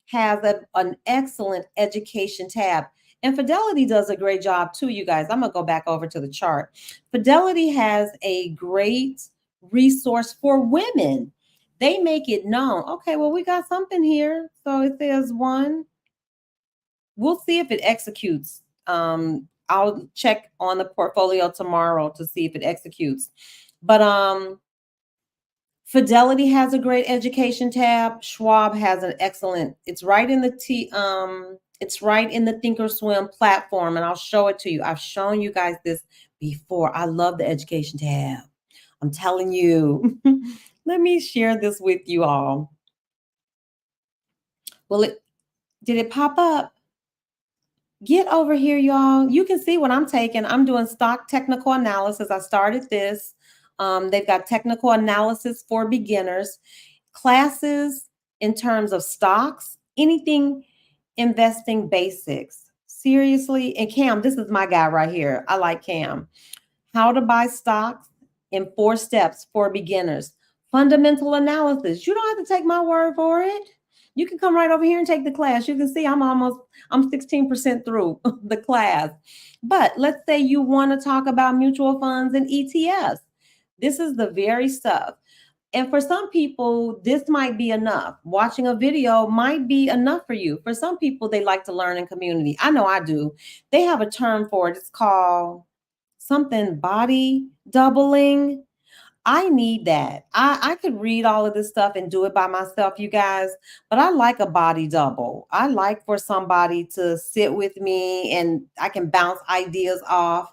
has an excellent education tab. And Fidelity does a great job too, you guys. I'm going to go back over to the chart. Fidelity has a great resource for women. They make it known. Okay, well, we got something here. So it says one. We'll see if it executes. I'll check on the portfolio tomorrow to see if it executes. But Fidelity has a great education tab. Schwab has an excellent. It's right in the it's right in the Thinkorswim platform, and I'll show it to you. I've shown you guys this before. I love the education tab. I'm telling you. Let me share this with you all. Well, did it pop up? Get over here, y'all. You can see what I'm taking. I'm doing stock technical analysis. I started this. They've got technical analysis for beginners, classes in terms of stocks, anything investing basics. Seriously. And Cam, this is my guy right here. I like Cam. How to buy stocks in 4 steps for beginners. Fundamental analysis. You don't have to take my word for it. You can come right over here and take the class. You can see I'm 16% through the class. But let's say you want to talk about mutual funds and ETFs. This is the very stuff. And for some people, this might be enough. Watching a video might be enough for you. For some people, they like to learn in community. I know I do. They have a term for it. It's called something body doubling. I need that. I could read all of this stuff and do it by myself, you guys, but I like a body double. I like for somebody to sit with me and I can bounce ideas off.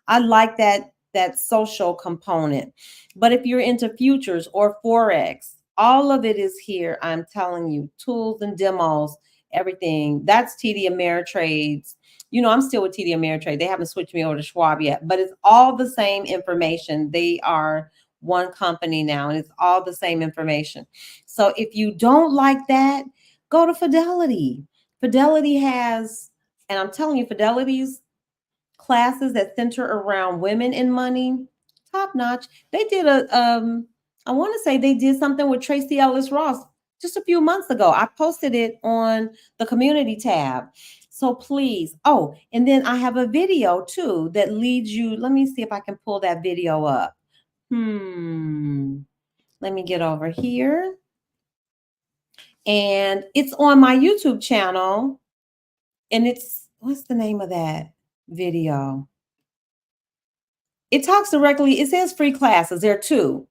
I like that social component. But if you're into futures or forex, all of it is here. I'm telling you, tools and demos, everything. That's TD Ameritrade's. You know, I'm still with TD Ameritrade. They haven't switched me over to Schwab yet, but it's all the same information. They are one company now, and it's all the same information. So if you don't like that, go to Fidelity. Fidelity has, and I'm telling you, Fidelity's classes that center around women in money, top notch. They did I want to say they did something with Tracy Ellis Ross just a few months ago. I posted it on the community tab. So please, oh, and then I have a video too that leads you. Let me see if I can pull that video up. Let me get over here. And it's on my YouTube channel. And it's, what's the name of that video? It talks directly, it says free classes. There are 2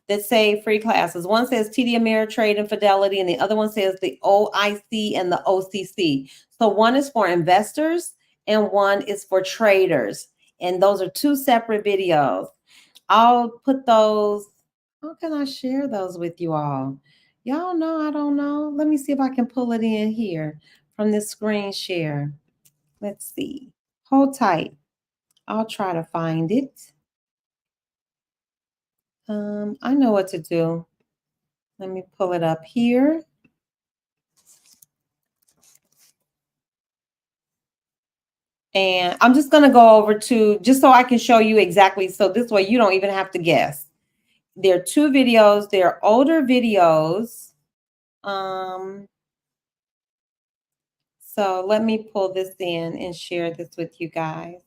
that say free classes. One says TD Ameritrade and Fidelity, and the other one says the OIC and the OCC. So one is for investors and one is for traders. And those are 2 separate videos. I'll put those. How can I share those with you all? Y'all know, I don't know. Let me see if I can pull it in here from this screen share. Let's see. Hold tight. I'll try to find it. I know what to do. Let me pull it up here. And I'm just going to go over to, just so I can show you exactly. So this way you don't even have to guess. There are 2 videos. They're older videos. So let me pull this in and share this with you guys.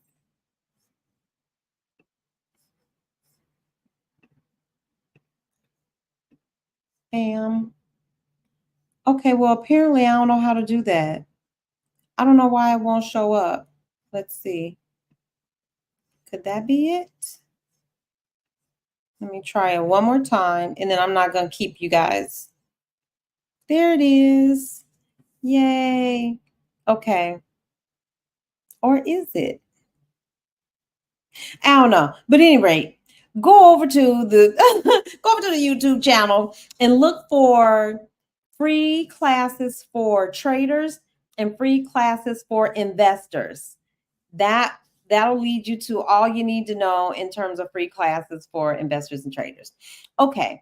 Bam. Okay, well, apparently I don't know how to do that. I don't know why it won't show up. Let's see. Could that be it? Let me try it one more time, and then I'm not going to keep you guys. There it is. Yay. Okay. Or is it? I don't know. But at any rate, go over to the go over to the YouTube channel and look for free classes for traders and free classes for investors. That'll lead you to all you need to know in terms of free classes for investors and traders. Okay.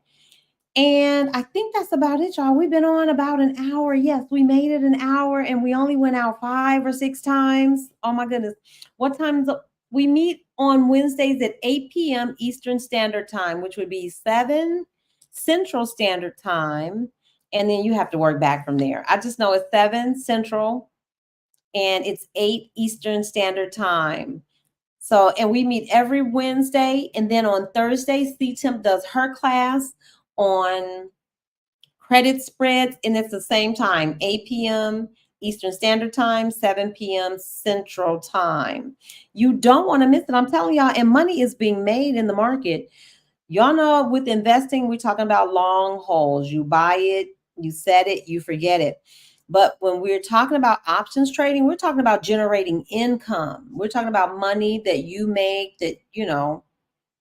And I think that's about it, y'all. We've been on about an hour. Yes, we made it an hour and we only went out 5 or 6 times. Oh my goodness. What time is it? We meet on Wednesdays at 8 p.m. Eastern Standard Time, which would be 7 Central Standard Time. And then you have to work back from there. I just know it's 7 Central, and it's 8 Eastern Standard Time. So, and we meet every Wednesday. And then on Thursday, C-Temp does her class on credit spreads, and it's the same time, 8 p.m. Eastern Standard Time, 7 p.m. Central Time. You don't want to miss it. I'm telling y'all, and money is being made in the market. Y'all know with investing, we're talking about long holds. You buy it, you set it, you forget it. But when we're talking about options trading, we're talking about generating income. We're talking about money that you make that, you know,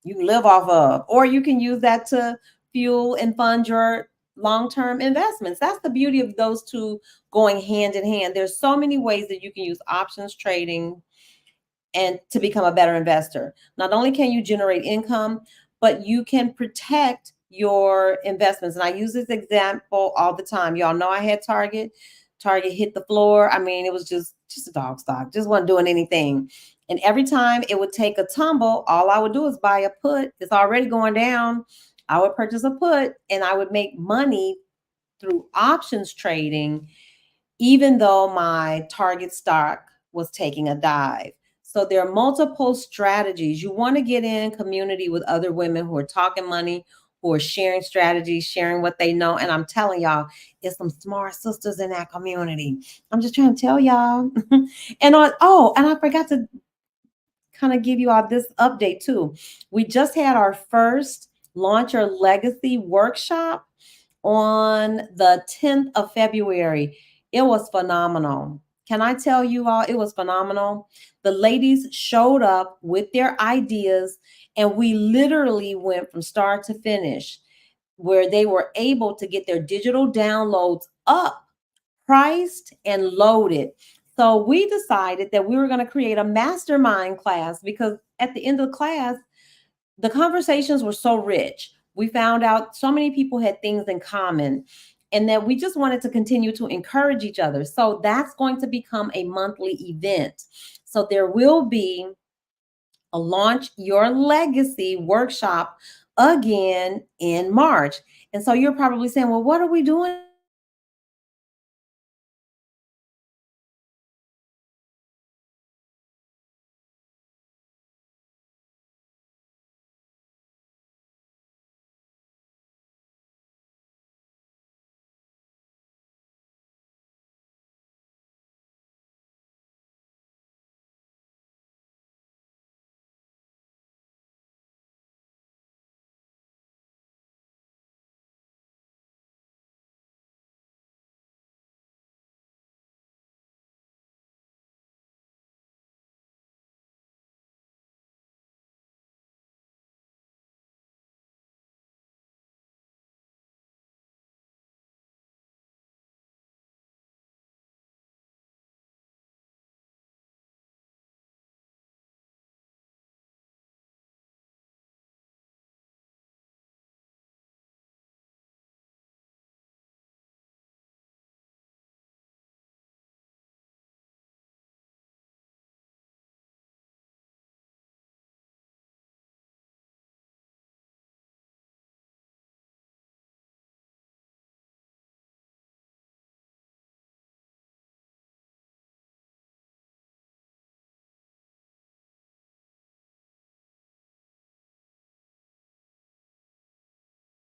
you can live off of, or you can use that to fuel and fund your long-term investments. That's the beauty of those two going hand in hand. There's so many ways that you can use options trading and to become a better investor. Not only can you generate income, but you can protect your investments. And I use this example all the time. Y'all know I had Target. Target hit the floor. I mean, it was just a dog stock, just wasn't doing anything. And every time it would take a tumble, all I would do is buy a put. It's already going down. I would purchase a put and I would make money through options trading, even though my target stock was taking a dive. So there are multiple strategies. You want to get in community with other women who are talking money, who are sharing strategies, sharing what they know. And I'm telling y'all, it's some smart sisters in that community. I'm just trying to tell y'all. And I forgot to kind of give you all this update too. We just had our first Launch Your Legacy workshop on the 10th of February. It was phenomenal. Can I tell you all, it was phenomenal. The ladies showed up with their ideas, and we literally went from start to finish, where they were able to get their digital downloads up, priced, and loaded. So we decided that we were going to create a mastermind class, because at the end of the class, the conversations were so rich. We found out so many people had things in common, and that we just wanted to continue to encourage each other. So that's going to become a monthly event. So there will be a Launch Your Legacy workshop again in March. And so you're probably saying, well, what are we doing?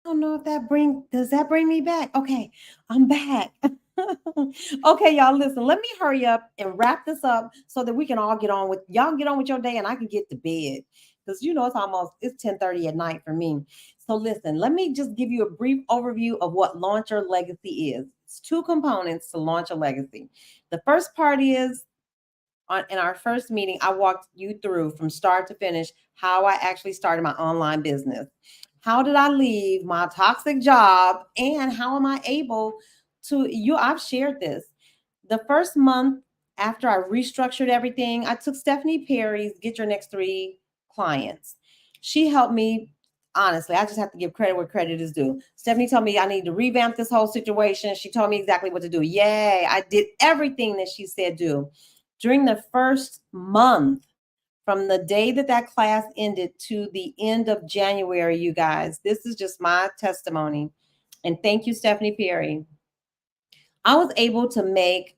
I don't know if does that bring me back? Okay, I'm back. Okay, y'all, listen, let me hurry up and wrap this up so that we can all get on with your day and I can get to bed. Because it's 10:30 at night for me. So listen, let me just give you a brief overview of what Launch Your Legacy is. It's two components to Launch a Legacy. The first part is in our first meeting, I walked you through from start to finish how I actually started my online business. How did I leave my toxic job, and how am I able I've shared this. The first month after I restructured everything, I took Stephanie Perry's Get Your Next Three Clients. She helped me. Honestly, I just have to give credit where credit is due. Stephanie told me I need to revamp this whole situation. She told me exactly what to do. Yay, I did everything that she said do. During the first month, from the day that that class ended to the end of January, you guys, this is just my testimony. And thank you, Stephanie Perry. I was able to make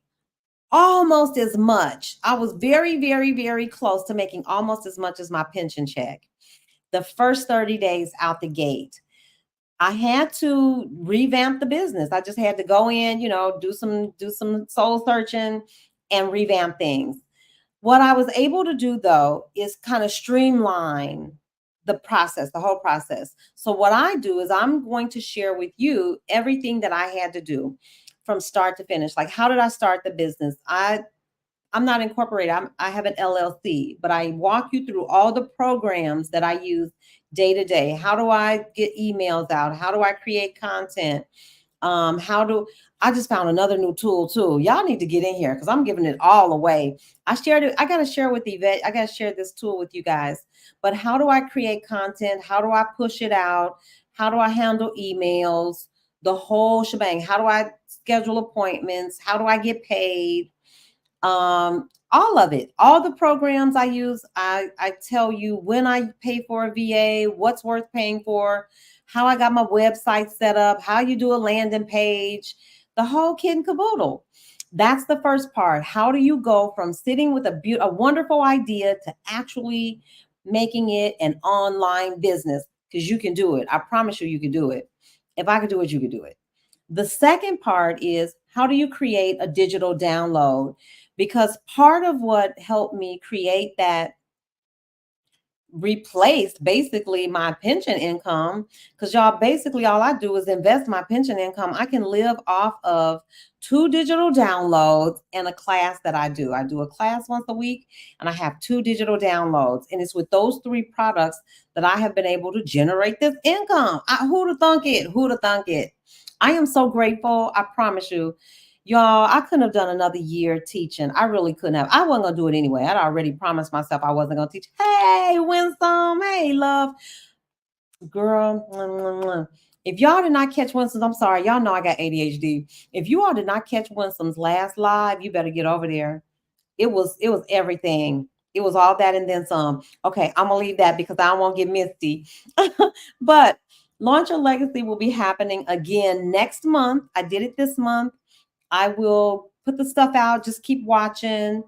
almost as much. I was very, very, very close to making almost as much as my pension check the first 30 days out the gate. I had to revamp the business. I just had to go in, do some soul searching and revamp things. What I was able to do though is kind of streamline the process, the whole process. So what I do is I'm going to share with you everything that I had to do from start to finish. Like, how did I start the business? I'm not incorporated. I have an LLC, but I walk you through all the programs that I use day to day. How do I get emails out? How do I create content? How do I just found another new tool too? Y'all need to get in here because I'm giving it all away. I shared it. I got to share with Yvette. I got to share this tool with you guys. But how do I create content? How do I push it out? How do I handle emails? The whole shebang. How do I schedule appointments? How do I get paid? All of it, all the programs I use, I tell you when I pay for a VA, what's worth paying for, how I got my website set up, how you do a landing page, the whole kit and caboodle. That's the first part. How do you go from sitting with a wonderful idea to actually making it an online business? Because you can do it. I promise you, you can do it. If I could do it, you could do it. The second part is, how do you create a digital download? Because part of what helped me create that replaced basically my pension income, because y'all, basically all I do is invest my pension income. I can live off of 2 digital downloads and a class that I do. I do a class once a week and I have 2 digital downloads. And it's with those 3 products that I have been able to generate this income. Who'd have thunk it? Who'd have thunk it? I am so grateful. I promise you. Y'all, I couldn't have done another year teaching. I really couldn't have. I wasn't gonna do it anyway. I'd already promised myself I wasn't gonna teach. Hey, Winsome. Hey, love. Girl. Mwah, mwah, mwah. If y'all did not catch Winsome's, I'm sorry. Y'all know I got ADHD. If you all did not catch Winsome's last live, you better get over there. It was everything. It was all that and then some. Okay, I'm gonna leave that because I don't want to get misty. But Launch Your Legacy will be happening again next month. I did it this month. I will put the stuff out. Just keep watching.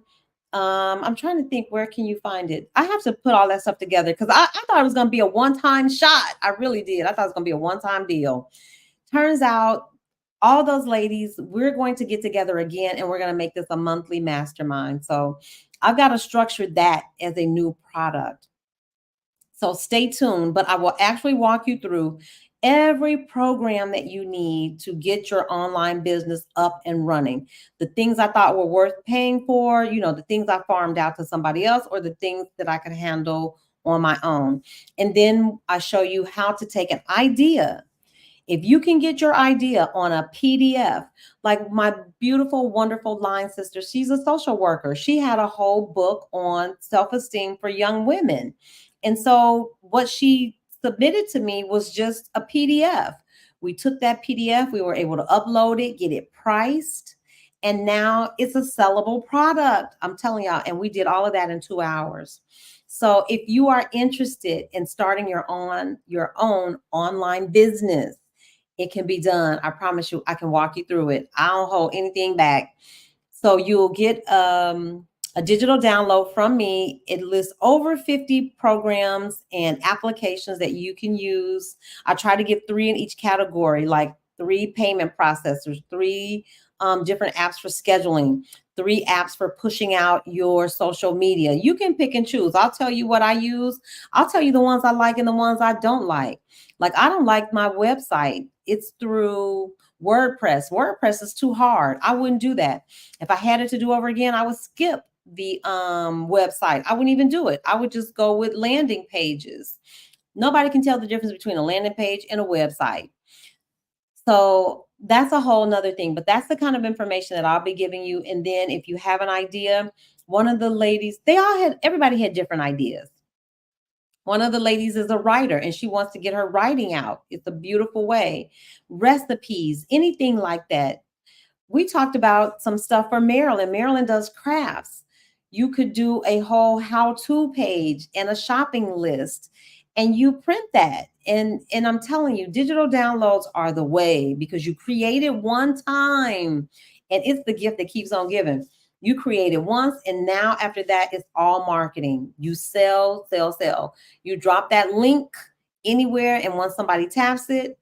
I'm trying to think, where can you find it? I have to put all that stuff together because I thought it was going to be a one-time shot. I really did. I thought it was going to be a one-time deal. Turns out all those ladies, we're going to get together again and we're going to make this a monthly mastermind. So I've got to structure that as a new product. So stay tuned, but I will actually walk you through every program that you need to get your online business up and running. The things I thought were worth paying for, the things I farmed out to somebody else, or the things that I could handle on my own. And then I show you how to take an idea. If you can get your idea on a PDF, like my beautiful, wonderful line sister, she's a social worker. She had a whole book on self-esteem for young women. And so what she submitted to me was just a PDF. We took that PDF, we were able to upload it, get it priced, and now it's a sellable product. I'm telling y'all, and we did all of that in 2 hours. So if you are interested in starting your own online business, it can be done. I promise you, I can walk you through it. I don't hold anything back. So you'll get a digital download from me. It lists over 50 programs and applications that you can use. I try to give 3 in each category, like 3 payment processors, 3 different apps for scheduling, 3 apps for pushing out your social media. You can pick and choose. I'll tell you what I use. I'll tell you the ones I like and the ones I don't like. Like, I don't like my website. It's through WordPress. WordPress is too hard. I wouldn't do that. If I had it to do over again, I would skip the website. I wouldn't even do it. I would just go with landing pages. Nobody can tell the difference between a landing page and a website. So that's a whole nother thing, but that's the kind of information that I'll be giving you. And then if you have an idea, one of the ladies, everybody had different ideas. One of the ladies is a writer and she wants to get her writing out. It's a beautiful way. Recipes, anything like that. We talked about some stuff for Marilyn. Marilyn does crafts. You could do a whole how-to page and a shopping list, and you print that. And I'm telling you, digital downloads are the way, because you create it one time and it's the gift that keeps on giving. You create it once, and now after that, it's all marketing. You sell, sell, sell. You drop that link anywhere, and once somebody taps it,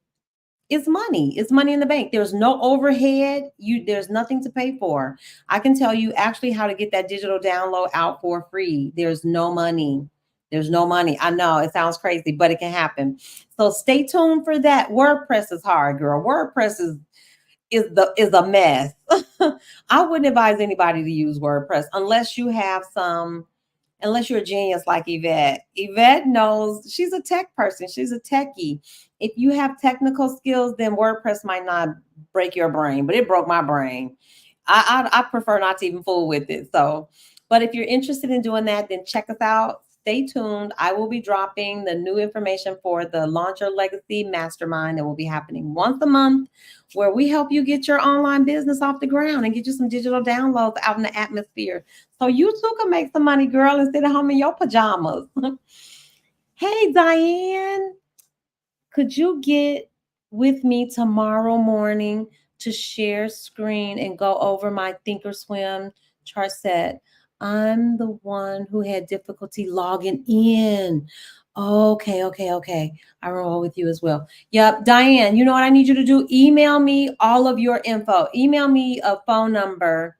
it's money. It's money in the bank. There's no overhead. There's nothing to pay for. I can tell you actually how to get that digital download out for free. There's no money. There's no money. I know it sounds crazy, but it can happen. So stay tuned for that. WordPress is hard, girl. WordPress is a mess. I wouldn't advise anybody to use WordPress unless you're a genius like Yvette. Yvette knows, she's a tech person. She's a techie. If you have technical skills, then WordPress might not break your brain, but it broke my brain. I prefer not to even fool with it. So, but if you're interested in doing that, then check us out. Stay tuned. I will be dropping the new information for the Launch Your Legacy Mastermind that will be happening once a month, where we help you get your online business off the ground and get you some digital downloads out in the atmosphere. So you too can make some money, girl, and sit at home in your pajamas. Hey, Diane, could you get with me tomorrow morning to share screen and go over my Thinkorswim chart set? I'm the one who had difficulty logging in. Okay. I roll with you as well. Yep, Diane, you know what I need you to do? Email me all of your info. Email me a phone number.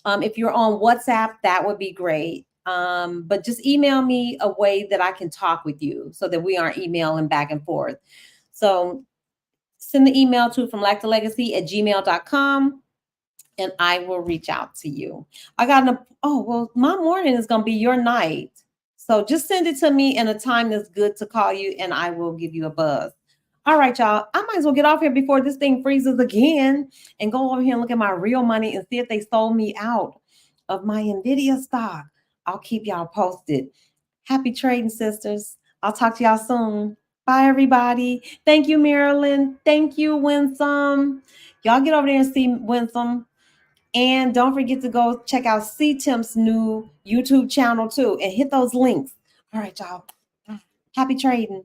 If you're on WhatsApp, that would be great. But just email me a way that I can talk with you so that we aren't emailing back and forth. So send the email to fromlacktolegacy@gmail.com and I will reach out to you. My morning is going to be your night. So just send it to me in a time that's good to call you and I will give you a buzz. All right, y'all. I might as well get off here before this thing freezes again and go over here and look at my real money and see if they sold me out of my NVIDIA stock. I'll keep y'all posted. Happy trading, sisters. I'll talk to y'all soon. Bye, everybody. Thank you, Marilyn. Thank you, Winsome. Y'all get over there and see Winsome. And don't forget to go check out C Temp's new YouTube channel too and hit those links. All right, y'all. Happy trading.